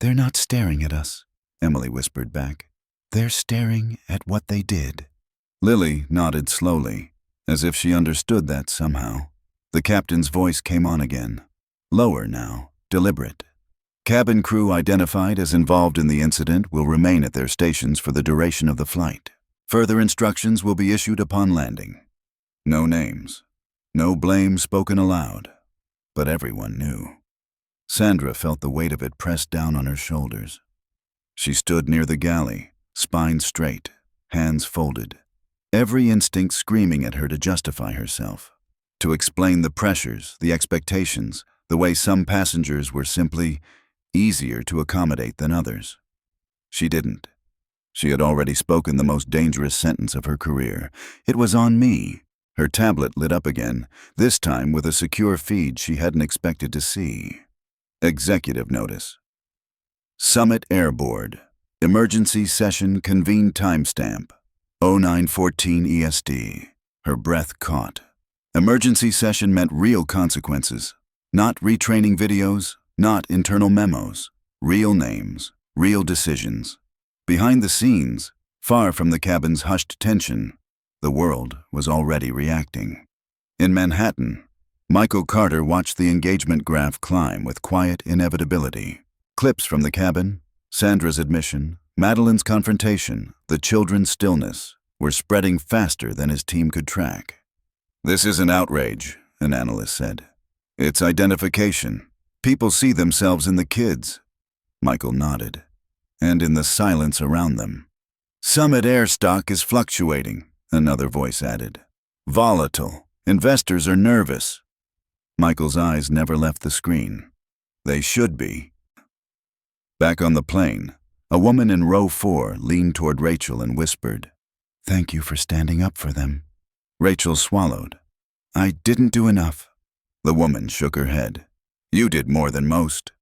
They're not staring at us, Emily whispered back. They're staring at what they did. Lily nodded slowly, as if she understood that somehow. The captain's voice came on again. Lower now, deliberate. Cabin crew identified as involved in the incident will remain at their stations for the duration of the flight. Further instructions will be issued upon landing. No names. No blame spoken aloud. But everyone knew. Sandra felt the weight of it pressed down on her shoulders. She stood near the galley, spine straight, hands folded, every instinct screaming at her to justify herself, to explain the pressures, the expectations, the way some passengers were simply easier to accommodate than others. She didn't. She had already spoken the most dangerous sentence of her career. It was on me. Her tablet lit up again, this time with a secure feed she hadn't expected to see. Executive notice. Summit Airboard. Emergency session convened timestamp. 0914 EST. Her breath caught. Emergency session meant real consequences. Not retraining videos, not internal memos. Real names, real decisions. Behind the scenes, far from the cabin's hushed tension, the world was already reacting. In Manhattan, Michael Carter watched the engagement graph climb with quiet inevitability. Clips from the cabin, Sandra's admission, Madeline's confrontation, the children's stillness, were spreading faster than his team could track. This isn't outrage, an analyst said. It's identification. People see themselves in the kids. Michael nodded. And in the silence around them. Summit Air stock is fluctuating, another voice added. Volatile. Investors are nervous. Michael's eyes never left the screen. They should be. Back on the plane, a woman in row 4 leaned toward Rachel and whispered, "Thank you for standing up for them." Rachel swallowed. "I didn't do enough." The woman shook her head. "You did more than most."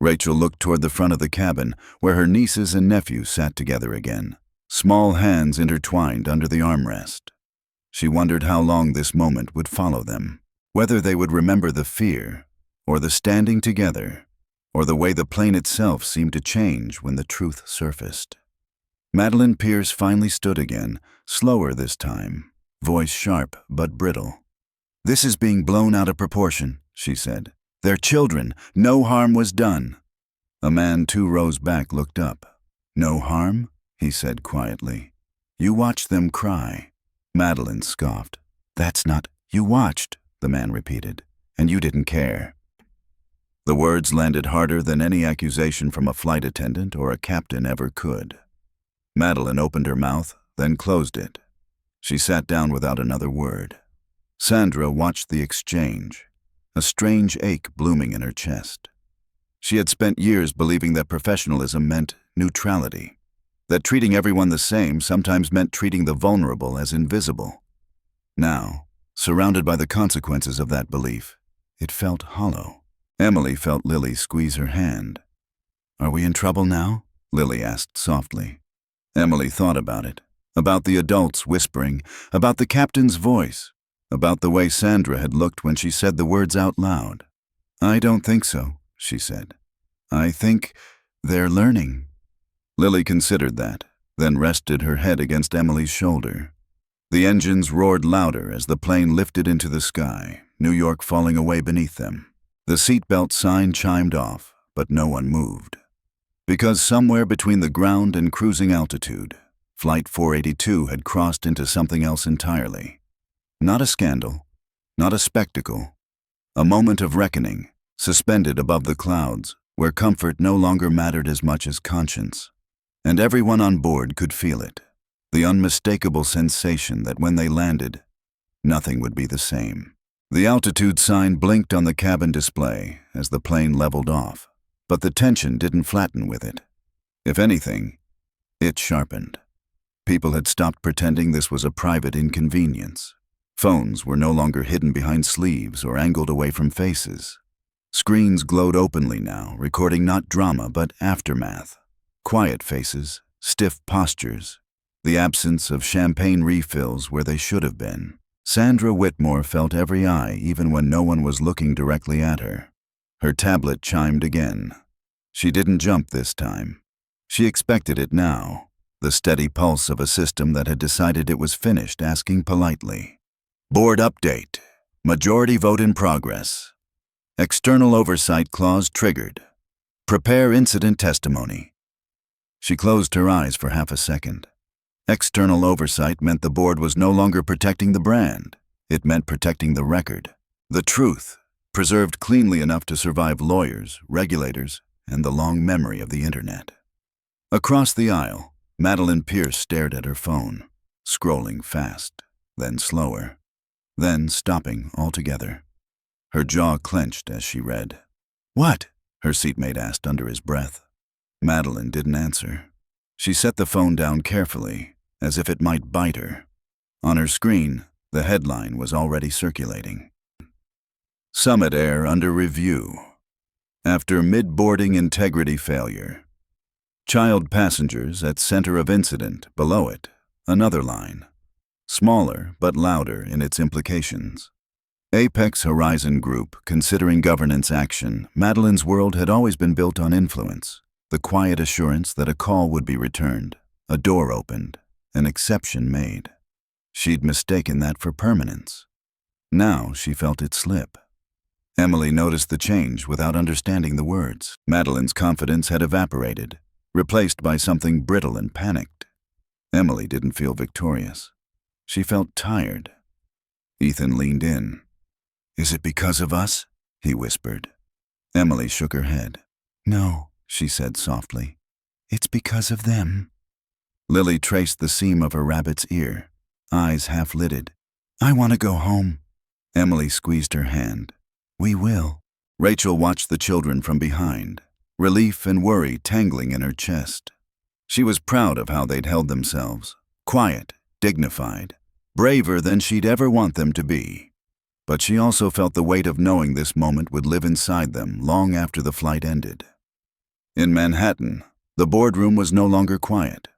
Rachel looked toward the front of the cabin, where her nieces and nephews sat together again, small hands intertwined under the armrest. She wondered how long this moment would follow them, whether they would remember the fear, or the standing together, or the way the plane itself seemed to change when the truth surfaced. Madeline Pierce finally stood again, slower this time, voice sharp but brittle. "This is being blown out of proportion," she said. "They're children. No harm was done." A man 2 rows back looked up. "No harm?" he said quietly. "You watched them cry." Madeline scoffed. "That's not—" "You watched," the man repeated, "and you didn't care." The words landed harder than any accusation from a flight attendant or a captain ever could. Madeline opened her mouth, then closed it. She sat down without another word. Sandra watched the exchange, a strange ache blooming in her chest. She had spent years believing that professionalism meant neutrality, that treating everyone the same sometimes meant treating the vulnerable as invisible. Now, surrounded by the consequences of that belief, it felt hollow. Emily felt Lily squeeze her hand. "Are we in trouble now?" Lily asked softly. Emily thought about it, about the adults whispering, about the captain's voice, about the way Sandra had looked when she said the words out loud. "I don't think so," she said. "I think they're learning." Lily considered that, then rested her head against Emily's shoulder. The engines roared louder as the plane lifted into the sky, New York falling away beneath them. The seatbelt sign chimed off, but no one moved. Because somewhere between the ground and cruising altitude, Flight 482 had crossed into something else entirely. Not a scandal, not a spectacle, a moment of reckoning, suspended above the clouds, where comfort no longer mattered as much as conscience. And everyone on board could feel it, the unmistakable sensation that when they landed, nothing would be the same. The altitude sign blinked on the cabin display as the plane leveled off, but the tension didn't flatten with it. If anything, it sharpened. People had stopped pretending this was a private inconvenience. Phones were no longer hidden behind sleeves or angled away from faces. Screens glowed openly now, recording not drama but aftermath. Quiet faces, stiff postures, the absence of champagne refills where they should have been. Sandra Whitmore felt every eye even when no one was looking directly at her. Her tablet chimed again. She didn't jump this time. She expected it now, the steady pulse of a system that had decided it was finished, asking politely. Board update. Majority vote in progress. External oversight clause triggered. Prepare incident testimony. She closed her eyes for half a second. External oversight meant the board was no longer protecting the brand. It meant protecting the record. The truth, preserved cleanly enough to survive lawyers, regulators, and the long memory of the internet. Across the aisle, Madeline Pierce stared at her phone, scrolling fast, then slower, then stopping altogether. Her jaw clenched as she read. What? Her seatmate asked under his breath. Madeline didn't answer. She set the phone down carefully, as if it might bite her. On her screen, the headline was already circulating. Summit Air under review. After mid-boarding integrity failure. Child passengers at center of incident. Below it, another line. Smaller but louder in its implications. Apex Horizon Group considering governance action. Madeline's world had always been built on influence. The quiet assurance that a call would be returned, a door opened, an exception made. She'd mistaken that for permanence. Now she felt it slip. Emily noticed the change without understanding the words. Madeline's confidence had evaporated, replaced by something brittle and panicked. Emily didn't feel victorious. She felt tired. Ethan leaned in. Is it because of us? He whispered. Emily shook her head. No, she said softly. It's because of them. Lily traced the seam of her rabbit's ear, eyes half-lidded. I want to go home. Emily squeezed her hand. We will. Rachel watched the children from behind, relief and worry tangling in her chest. She was proud of how they'd held themselves, quiet, dignified, braver than she'd ever want them to be. But she also felt the weight of knowing this moment would live inside them long after the flight ended. In Manhattan, the boardroom was no longer quiet.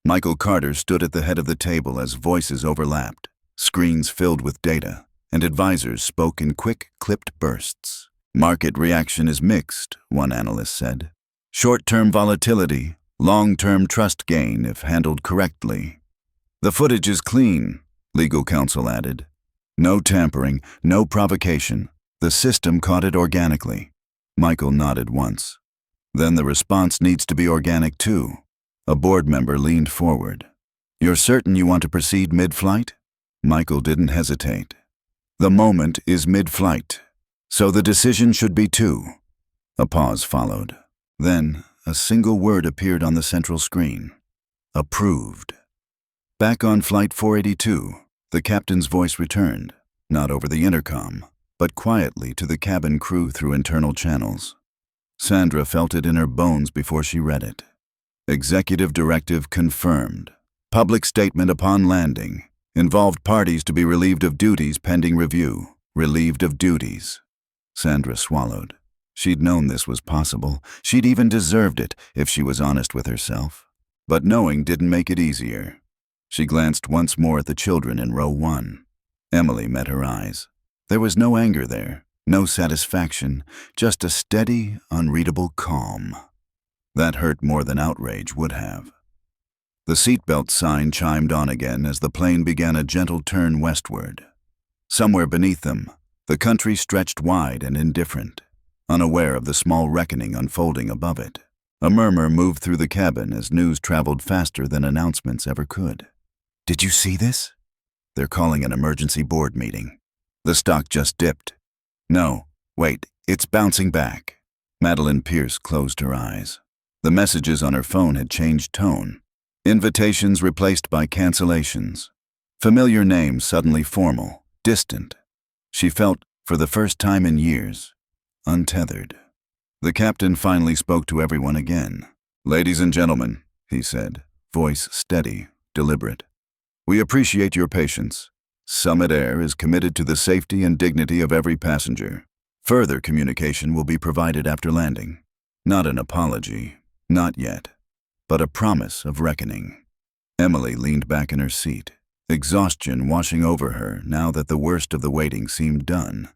Michael Carter stood at the head of the table as voices overlapped, screens filled with data, and advisors spoke in quick, clipped bursts. Market reaction is mixed, one analyst said. Short-term volatility, long-term trust gain if handled correctly. The footage is clean, legal counsel added. No tampering, no provocation. The system caught it organically. Michael nodded once. Then the response needs to be organic too. A board member leaned forward. You're certain you want to proceed mid-flight? Michael didn't hesitate. The moment is mid-flight, so the decision should be too. A pause followed. Then a single word appeared on the central screen. Approved. Back on Flight 482, the captain's voice returned, not over the intercom, but quietly to the cabin crew through internal channels. Sandra felt it in her bones before she read it. Executive directive confirmed. Public statement upon landing. Involved parties to be relieved of duties pending review. Relieved of duties. Sandra swallowed. She'd known this was possible. She'd even deserved it if she was honest with herself. But knowing didn't make it easier. She glanced once more at the children in row 1. Emily met her eyes. There was no anger there, no satisfaction, just a steady, unreadable calm. That hurt more than outrage would have. The seatbelt sign chimed on again as the plane began a gentle turn westward. Somewhere beneath them, the country stretched wide and indifferent, unaware of the small reckoning unfolding above it. A murmur moved through the cabin as news traveled faster than announcements ever could. Did you see this? They're calling an emergency board meeting. The stock just dipped. No, wait, it's bouncing back. Madeline Pierce closed her eyes. The messages on her phone had changed tone. Invitations replaced by cancellations. Familiar names suddenly formal, distant. She felt, for the first time in years, untethered. The captain finally spoke to everyone again. Ladies and gentlemen, he said, voice steady, deliberate. We appreciate your patience. Summit Air is committed to the safety and dignity of every passenger. Further communication will be provided after landing. Not an apology, not yet, but a promise of reckoning. Emily leaned back in her seat, exhaustion washing over her now that the worst of the waiting seemed done.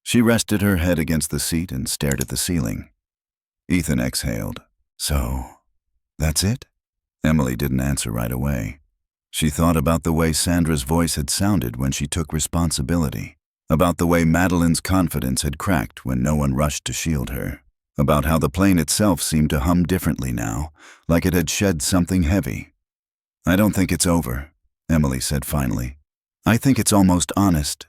She rested her head against the seat and stared at the ceiling. Ethan exhaled. So, that's it? Emily didn't answer right away. She thought about the way Sandra's voice had sounded when she took responsibility, about the way Madeline's confidence had cracked when no one rushed to shield her, about how the plane itself seemed to hum differently now, like it had shed something heavy. I don't think it's over, Emily said finally. I think it's almost honest.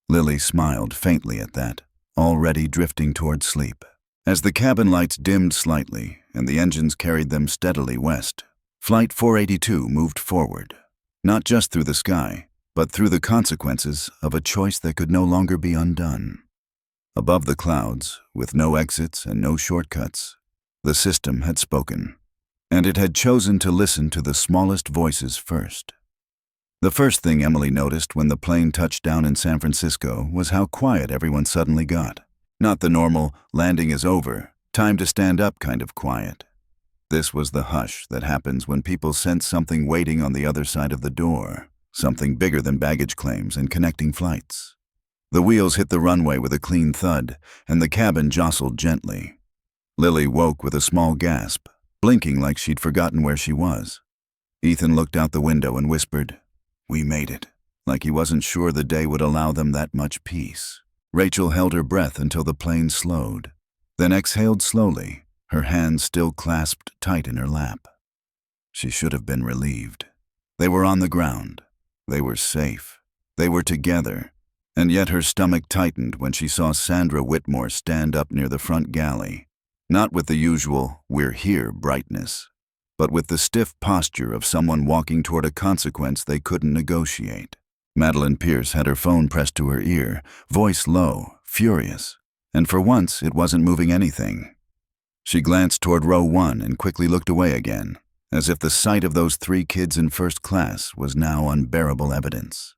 Lily smiled faintly at that, already drifting toward sleep. As the cabin lights dimmed slightly and the engines carried them steadily west, Flight 482 moved forward, not just through the sky, but through the consequences of a choice that could no longer be undone. Above the clouds, with no exits and no shortcuts, the system had spoken, and it had chosen to listen to the smallest voices first. The first thing Emily noticed when the plane touched down in San Francisco was how quiet everyone suddenly got. Not the normal, landing is over, time to stand up kind of quiet. This was the hush that happens when people sense something waiting on the other side of the door, something bigger than baggage claims and connecting flights. The wheels hit the runway with a clean thud, and the cabin jostled gently. Lily woke with a small gasp, blinking like she'd forgotten where she was. Ethan looked out the window and whispered, "We made it," like he wasn't sure the day would allow them that much peace. Rachel held her breath until the plane slowed, then exhaled slowly, her hands still clasped tight in her lap. She should have been relieved. They were on the ground. They were safe. They were together. And yet her stomach tightened when she saw Sandra Whitmore stand up near the front galley, not with the usual "we're here" brightness, but with the stiff posture of someone walking toward a consequence they couldn't negotiate. Madeline Pierce had her phone pressed to her ear, voice low, furious, and for once it wasn't moving anything. She glanced toward row 1 and quickly looked away again, as if the sight of those 3 kids in first class was now unbearable evidence.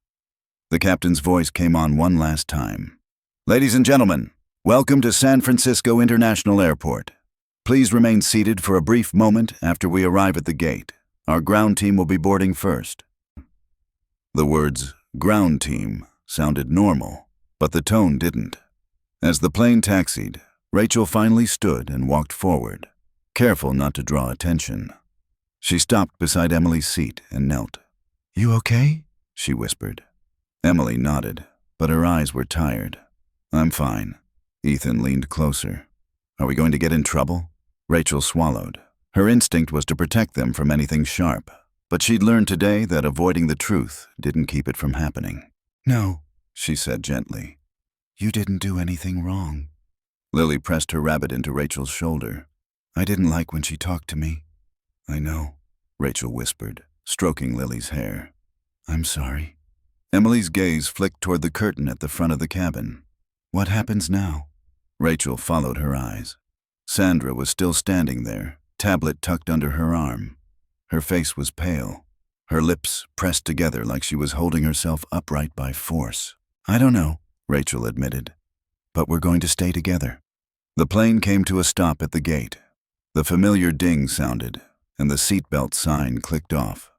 The captain's voice came on one last time. "Ladies and gentlemen, welcome to San Francisco International Airport. Please remain seated for a brief moment after we arrive at the gate. Our ground team will be boarding first." The words, "ground team," sounded normal, but the tone didn't. As the plane taxied, Rachel finally stood and walked forward, careful not to draw attention. She stopped beside Emily's seat and knelt. "You okay?" she whispered. Emily nodded, but her eyes were tired. "I'm fine." Ethan leaned closer. "Are we going to get in trouble?" Rachel swallowed. Her instinct was to protect them from anything sharp, but she'd learned today that avoiding the truth didn't keep it from happening. "No," she said gently. "You didn't do anything wrong." Lily pressed her rabbit into Rachel's shoulder. "I didn't like when she talked to me." "I know," Rachel whispered, stroking Lily's hair. "I'm sorry." Emily's gaze flicked toward the curtain at the front of the cabin. "What happens now?" Rachel followed her eyes. Sandra was still standing there, tablet tucked under her arm. Her face was pale, her lips pressed together like she was holding herself upright by force. "I don't know," Rachel admitted, "but we're going to stay together." The plane came to a stop at the gate. The familiar ding sounded, and the seatbelt sign clicked off.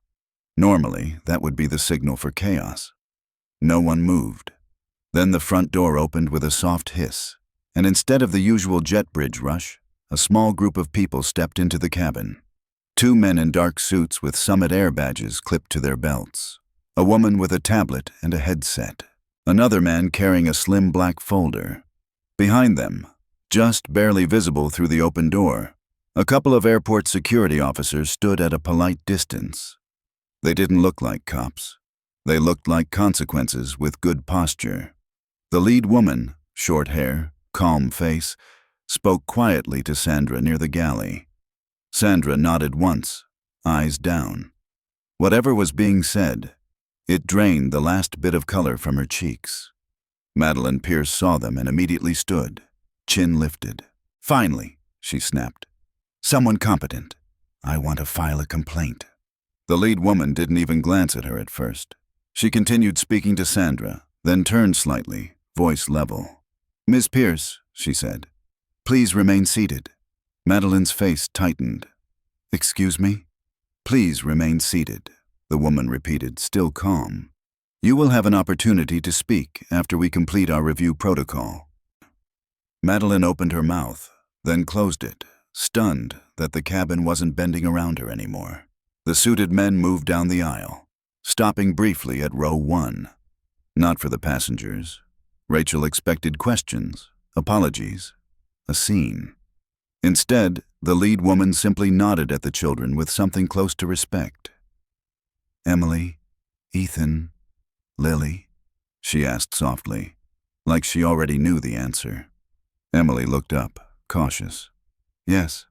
Normally, that would be the signal for chaos. No one moved. Then the front door opened with a soft hiss, and instead of the usual jet bridge rush, a small group of people stepped into the cabin. 2 men in dark suits with Summit Air badges clipped to their belts. A woman with a tablet and a headset. Another man carrying a slim black folder. Behind them, just barely visible through the open door, a couple of airport security officers stood at a polite distance. They didn't look like cops. They looked like consequences with good posture. The lead woman, short hair, calm face, spoke quietly to Sandra near the galley. Sandra nodded once, eyes down. Whatever was being said, it drained the last bit of color from her cheeks. Madeline Pierce saw them and immediately stood, chin lifted. "Finally," she snapped. "Someone competent. I want to file a complaint." The lead woman didn't even glance at her at first. She continued speaking to Sandra, then turned slightly, voice level. "Ms. Pierce," she said, "please remain seated." Madeline's face tightened. "Excuse me?" "Please remain seated," the woman repeated, still calm. "You will have an opportunity to speak after we complete our review protocol." Madeline opened her mouth, then closed it, stunned that the cabin wasn't bending around her anymore. The suited men moved down the aisle, stopping briefly at row 1. Not for the passengers. Rachel expected questions, apologies, a scene. Instead, the lead woman simply nodded at the children with something close to respect. "Emily, Ethan, Lily?" she asked softly, like she already knew the answer. Emily looked up, cautious. "Yes.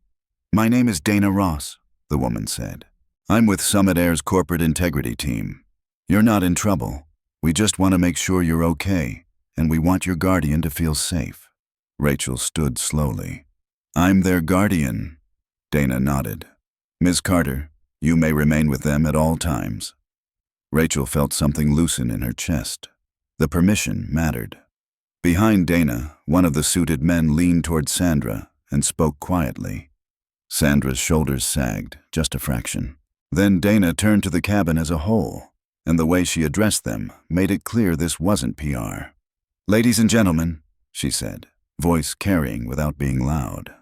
My name is Dana Ross," the woman said. "I'm with Summit Air's corporate integrity team. You're not in trouble. We just want to make sure you're okay, and we want your guardian to feel safe." Rachel stood slowly. "I'm their guardian." Dana nodded. "Ms. Carter, you may remain with them at all times." Rachel felt something loosen in her chest. The permission mattered. Behind Dana, one of the suited men leaned toward Sandra and spoke quietly. Sandra's shoulders sagged, just a fraction. Then Dana turned to the cabin as a whole, and the way she addressed them made it clear this wasn't PR. "Ladies and gentlemen," she said, voice carrying without being loud.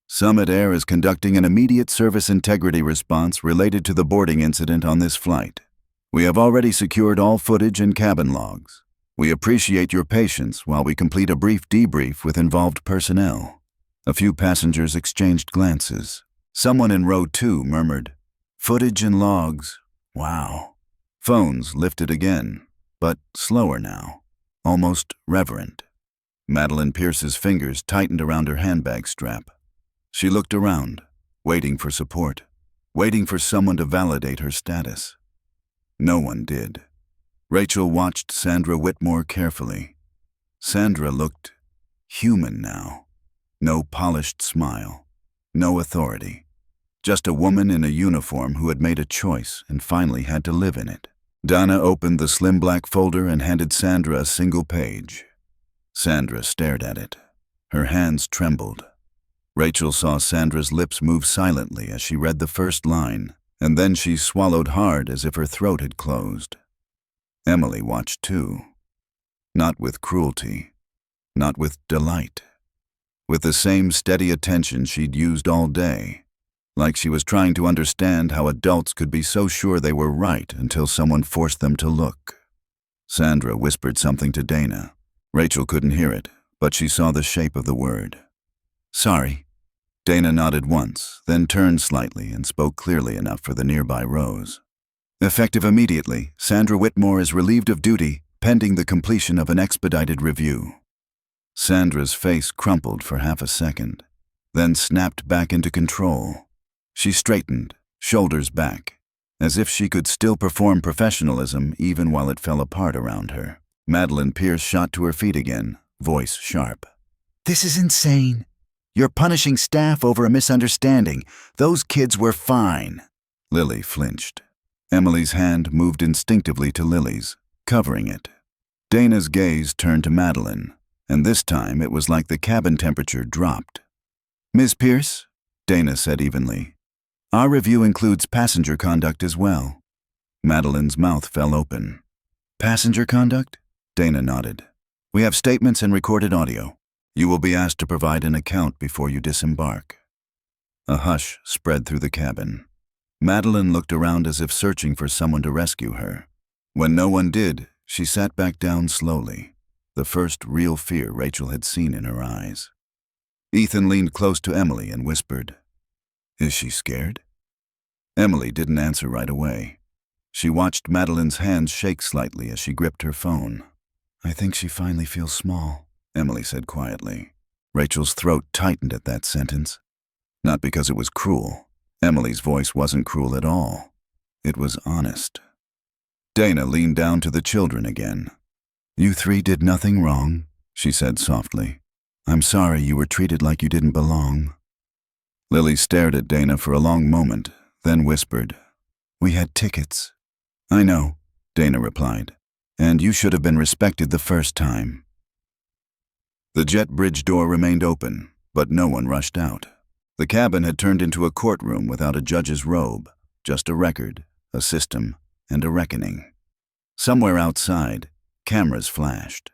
"Summit Air is conducting an immediate service integrity response related to the boarding incident on this flight. We have already secured all footage and cabin logs. We appreciate your patience while we complete a brief debrief with involved personnel." A few passengers exchanged glances. Someone in row 2 murmured, "Footage and logs. Wow." Phones lifted again, but slower now, almost reverent. Madeline Pierce's fingers tightened around her handbag strap. She looked around, waiting for support, waiting for someone to validate her status. No one did. Rachel watched Sandra Whitmore carefully. Sandra looked human now. No polished smile, no authority. Just a woman in a uniform who had made a choice and finally had to live in it. Dana opened the slim black folder and handed Sandra a single page. Sandra stared at it. Her hands trembled. Rachel saw Sandra's lips move silently as she read the first line, and then she swallowed hard as if her throat had closed. Emily watched too. Not with cruelty, not with delight. With the same steady attention she'd used all day, like she was trying to understand how adults could be so sure they were right until someone forced them to look. Sandra whispered something to Dana. Rachel couldn't hear it, but she saw the shape of the word. "Sorry." Dana nodded once, then turned slightly and spoke clearly enough for the nearby rows. "Effective immediately, Sandra Whitmore is relieved of duty, pending the completion of an expedited review." Sandra's face crumpled for half a second, then snapped back into control. She straightened, shoulders back, as if she could still perform professionalism even while it fell apart around her. Madeline Pierce shot to her feet again, voice sharp. "This is insane. You're punishing staff over a misunderstanding. Those kids were fine." Lily flinched. Emily's hand moved instinctively to Lily's, covering it. Dana's gaze turned to Madeline, and this time it was like the cabin temperature dropped. "Ms. Pierce," Dana said evenly, "our review includes passenger conduct as well." Madeline's mouth fell open. "Passenger conduct?" Dana nodded. "We have statements and recorded audio. You will be asked to provide an account before you disembark." A hush spread through the cabin. Madeline looked around as if searching for someone to rescue her. When no one did, she sat back down slowly, the first real fear Rachel had seen in her eyes. Ethan leaned close to Emily and whispered, "Is she scared?" Emily didn't answer right away. She watched Madeline's hands shake slightly as she gripped her phone. "I think she finally feels small," Emily said quietly. Rachel's throat tightened at that sentence. Not because it was cruel. Emily's voice wasn't cruel at all. It was honest. Dana leaned down to the children again. "You 3 did nothing wrong," she said softly. "I'm sorry you were treated like you didn't belong." Lily stared at Dana for a long moment, then whispered, "We had tickets." "I know," Dana replied, "and you should have been respected the first time." The jet bridge door remained open, but no one rushed out. The cabin had turned into a courtroom without a judge's robe, just a record, a system, and a reckoning. Somewhere outside, cameras flashed.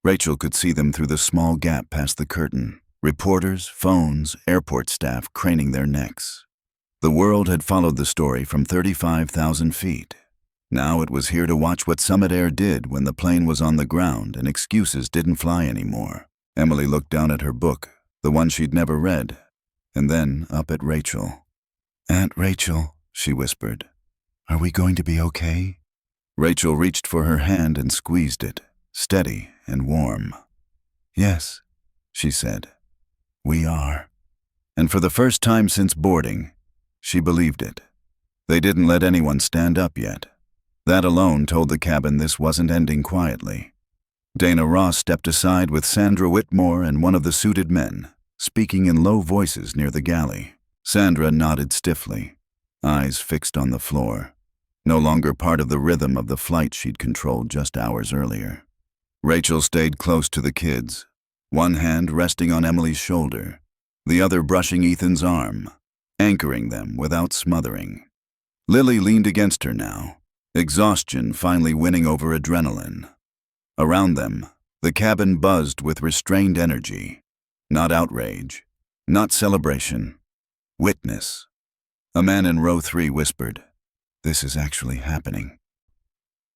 Rachel could see them through the small gap past the curtain. Reporters, phones, airport staff craning their necks. The world had followed the story from 35,000 feet. Now it was here to watch what Summit Air did when the plane was on the ground and excuses didn't fly anymore. Emily looked down at her book, the one she'd never read, and then up at Rachel. "Aunt Rachel," she whispered, "are we going to be okay?" Rachel reached for her hand and squeezed it, steady and warm. "Yes," she said, "we are." And for the first time since boarding, she believed it. They didn't let anyone stand up yet. That alone told the cabin this wasn't ending quietly. Dana Ross stepped aside with Sandra Whitmore and one of the suited men, speaking in low voices near the galley. Sandra nodded stiffly, eyes fixed on the floor, no longer part of the rhythm of the flight she'd controlled just hours earlier. Rachel stayed close to the kids, one hand resting on Emily's shoulder, the other brushing Ethan's arm, anchoring them without smothering. Lily leaned against her now, exhaustion finally winning over adrenaline. Around them, the cabin buzzed with restrained energy. Not outrage, not celebration. Witness. A man in row 3 whispered, "This is actually happening."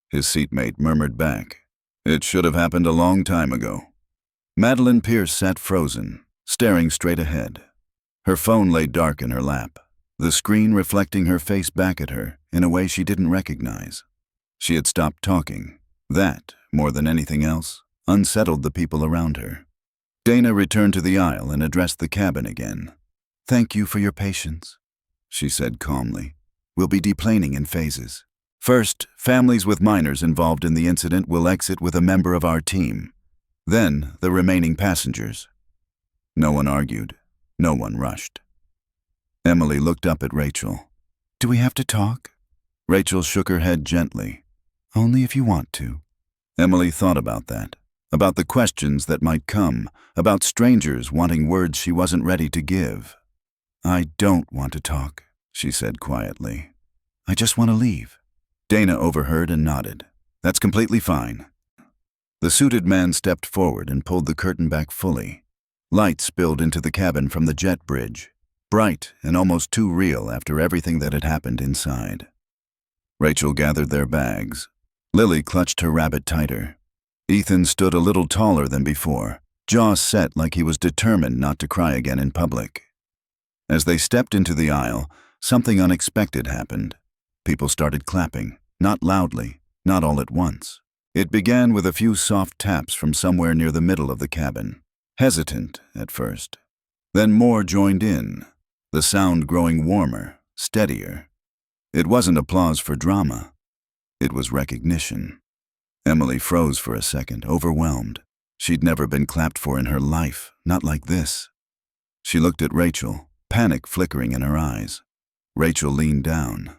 His seatmate murmured back, "It should have happened a long time ago." Madeline Pierce sat frozen, staring straight ahead. Her phone lay dark in her lap, the screen reflecting her face back at her in a way she didn't recognize. She had stopped talking. That, more than anything else, unsettled the people around her. Dana returned to the aisle and addressed the cabin again. "Thank you for your patience," she said calmly. "We'll be deplaning in phases. First, families with minors involved in the incident will exit with a member of our team. Then, the remaining passengers." No one argued. No one rushed. Emily looked up at Rachel. "Do we have to talk?" Rachel shook her head gently. "Only if you want to." Emily thought about that, about the questions that might come, about strangers wanting words she wasn't ready to give. "I don't want to talk," she said quietly. "I just want to leave." Dana overheard and nodded. "That's completely fine." The suited man stepped forward and pulled the curtain back fully. Light spilled into the cabin from the jet bridge, bright and almost too real after everything that had happened inside. Rachel gathered their bags. Lily clutched her rabbit tighter. Ethan stood a little taller than before, jaws set like he was determined not to cry again in public. As they stepped into the aisle, something unexpected happened. People started clapping, not loudly, not all at once. It began with a few soft taps from somewhere near the middle of the cabin, hesitant at first. Then more joined in, the sound growing warmer, steadier. It wasn't applause for drama. It was recognition. Emily froze for a second, overwhelmed. She'd never been clapped for in her life, not like this. She looked at Rachel, panic flickering in her eyes. Rachel leaned down.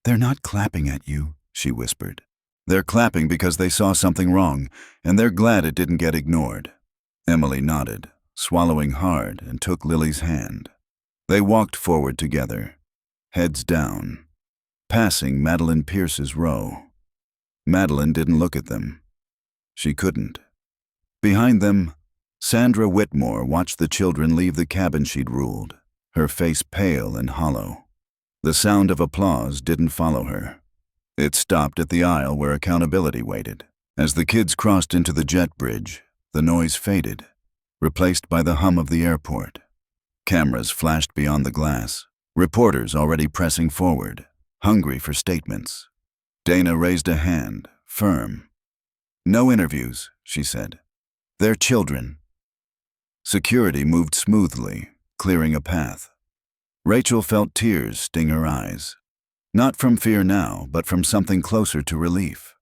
"They're not clapping at you," she whispered. "They're clapping because they saw something wrong, and they're glad it didn't get ignored." Emily nodded, swallowing hard, and took Lily's hand. They walked forward together, heads down, passing Madeline Pierce's row. Madeline didn't look at them. She couldn't. Behind them, Sandra Whitmore watched the children leave the cabin she'd ruled, her face pale and hollow. The sound of applause didn't follow her. It stopped at the aisle where accountability waited. As the kids crossed into the jet bridge, the noise faded, replaced by the hum of the airport. Cameras flashed beyond the glass, reporters already pressing forward, hungry for statements. Dana raised a hand, firm. "No interviews," she said. "They're children." Security moved smoothly, clearing a path. Rachel felt tears sting her eyes. Not from fear now, but from something closer to relief.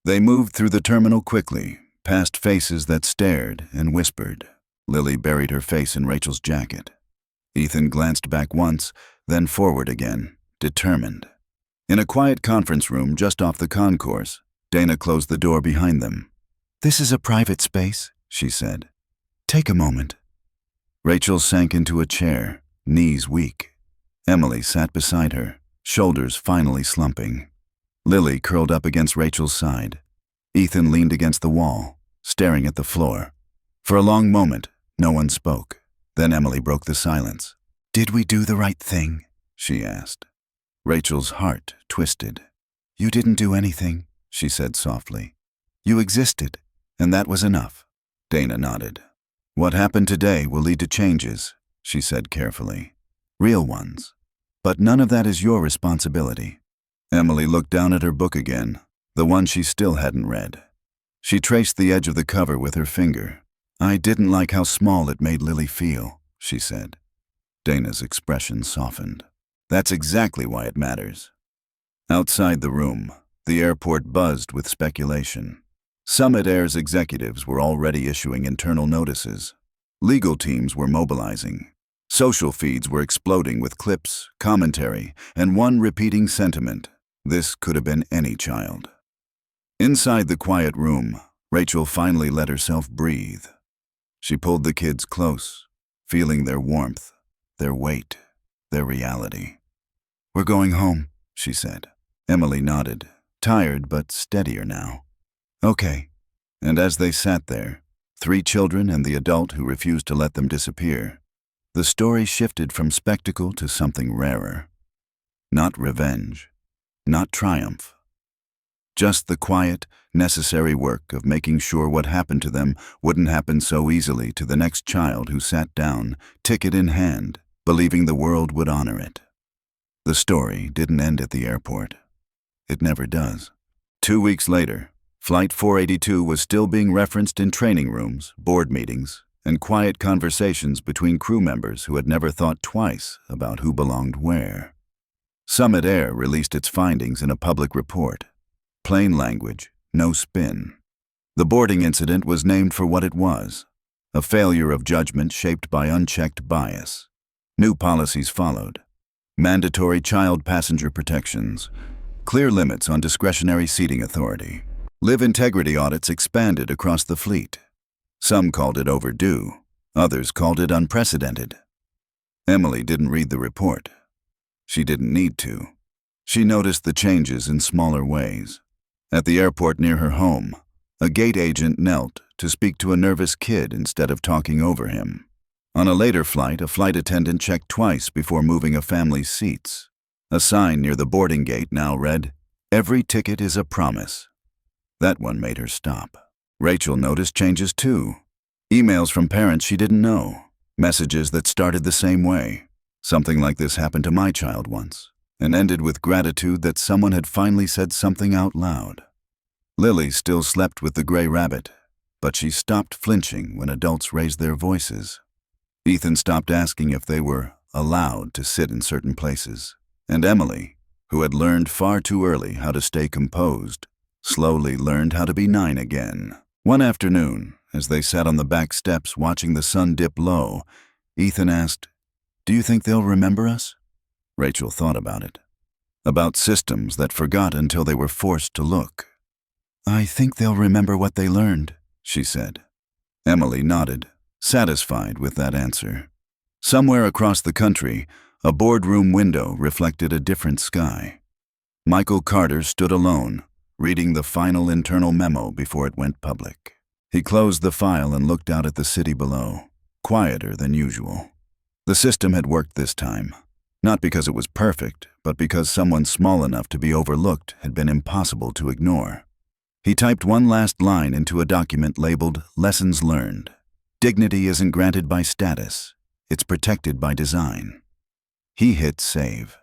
They moved through the terminal quickly, past faces that stared and whispered. Lily buried her face in Rachel's jacket. Ethan glanced back once, then forward again, determined. In a quiet conference room just off the concourse, Dana closed the door behind them. "This is a private space," she said. "Take a moment." Rachel sank into a chair, knees weak. Emily sat beside her, shoulders finally slumping. Lily curled up against Rachel's side. Ethan leaned against the wall, staring at the floor. For a long moment, no one spoke. Then Emily broke the silence. "Did we do the right thing?" she asked. Rachel's heart twisted. "You didn't do anything," she said softly. "You existed, and that was enough." Dana nodded. "What happened today will lead to changes," she said carefully. "Real ones. But none of that is your responsibility." Emily looked down at her book again, the one she still hadn't read. She traced the edge of the cover with her finger. "I didn't like how small it made Lily feel," she said. Dana's expression softened. "That's exactly why it matters." Outside the room, the airport buzzed with speculation. Summit Air's executives were already issuing internal notices. Legal teams were mobilizing. Social feeds were exploding with clips, commentary, and one repeating sentiment: this could have been any child. Inside the quiet room, Rachel finally let herself breathe. She pulled the kids close, feeling their warmth, their weight, their reality. "We're going home," she said. Emily nodded, tired but steadier now. "Okay." And as they sat there, 3 children and the adult who refused to let them disappear, the story shifted from spectacle to something rarer. Not revenge, not triumph. Just the quiet, necessary work of making sure what happened to them wouldn't happen so easily to the next child who sat down, ticket in hand, believing the world would honor it. The story didn't end at the airport. It never does. 2 weeks later, Flight 482 was still being referenced in training rooms, board meetings, and quiet conversations between crew members who had never thought twice about who belonged where. Summit Air released its findings in a public report. Plain language, no spin. The boarding incident was named for what it was: a failure of judgment shaped by unchecked bias. New policies followed. Mandatory child passenger protections, clear limits on discretionary seating authority. Live integrity audits expanded across the fleet. Some called it overdue, others called it unprecedented. Emily didn't read the report. She didn't need to. She noticed the changes in smaller ways. At the airport near her home, a gate agent knelt to speak to a nervous kid instead of talking over him. On a later flight, a flight attendant checked twice before moving a family's seats. A sign near the boarding gate now read, "Every ticket is a promise." That one made her stop. Rachel noticed changes too. Emails from parents she didn't know. Messages that started the same way. "Something like this happened to my child once," and ended with gratitude that someone had finally said something out loud. Lily still slept with the gray rabbit, but she stopped flinching when adults raised their voices. Ethan stopped asking if they were allowed to sit in certain places. And Emily, who had learned far too early how to stay composed, slowly learned how to be 9 again. One afternoon, as they sat on the back steps watching the sun dip low, Ethan asked, "Do you think they'll remember us?" Rachel thought about it. About systems that forgot until they were forced to look. "I think they'll remember what they learned," she said. Emily nodded, satisfied with that answer. Somewhere across the country, a boardroom window reflected a different sky. Michael Carter stood alone, reading the final internal memo before it went public. He closed the file and looked out at the city below, quieter than usual. The system had worked this time, not because it was perfect, but because someone small enough to be overlooked had been impossible to ignore. He typed one last line into a document labeled "Lessons Learned." Dignity isn't granted by status, it's protected by design. He hit save.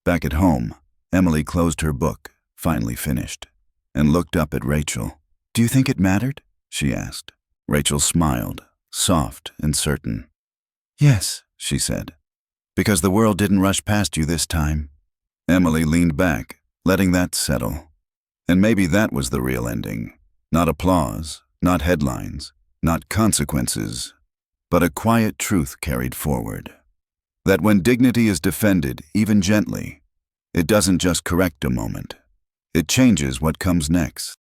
Back at home, Emily closed her book, finally finished, and looked up at Rachel. "Do you think it mattered?" she asked. Rachel smiled, soft and certain. "Yes," she said, "because the world didn't rush past you this time." Emily leaned back, letting that settle. And maybe that was the real ending. Not applause, not headlines, not consequences, but a quiet truth carried forward. That when dignity is defended, even gently, it doesn't just correct a moment. It changes what comes next.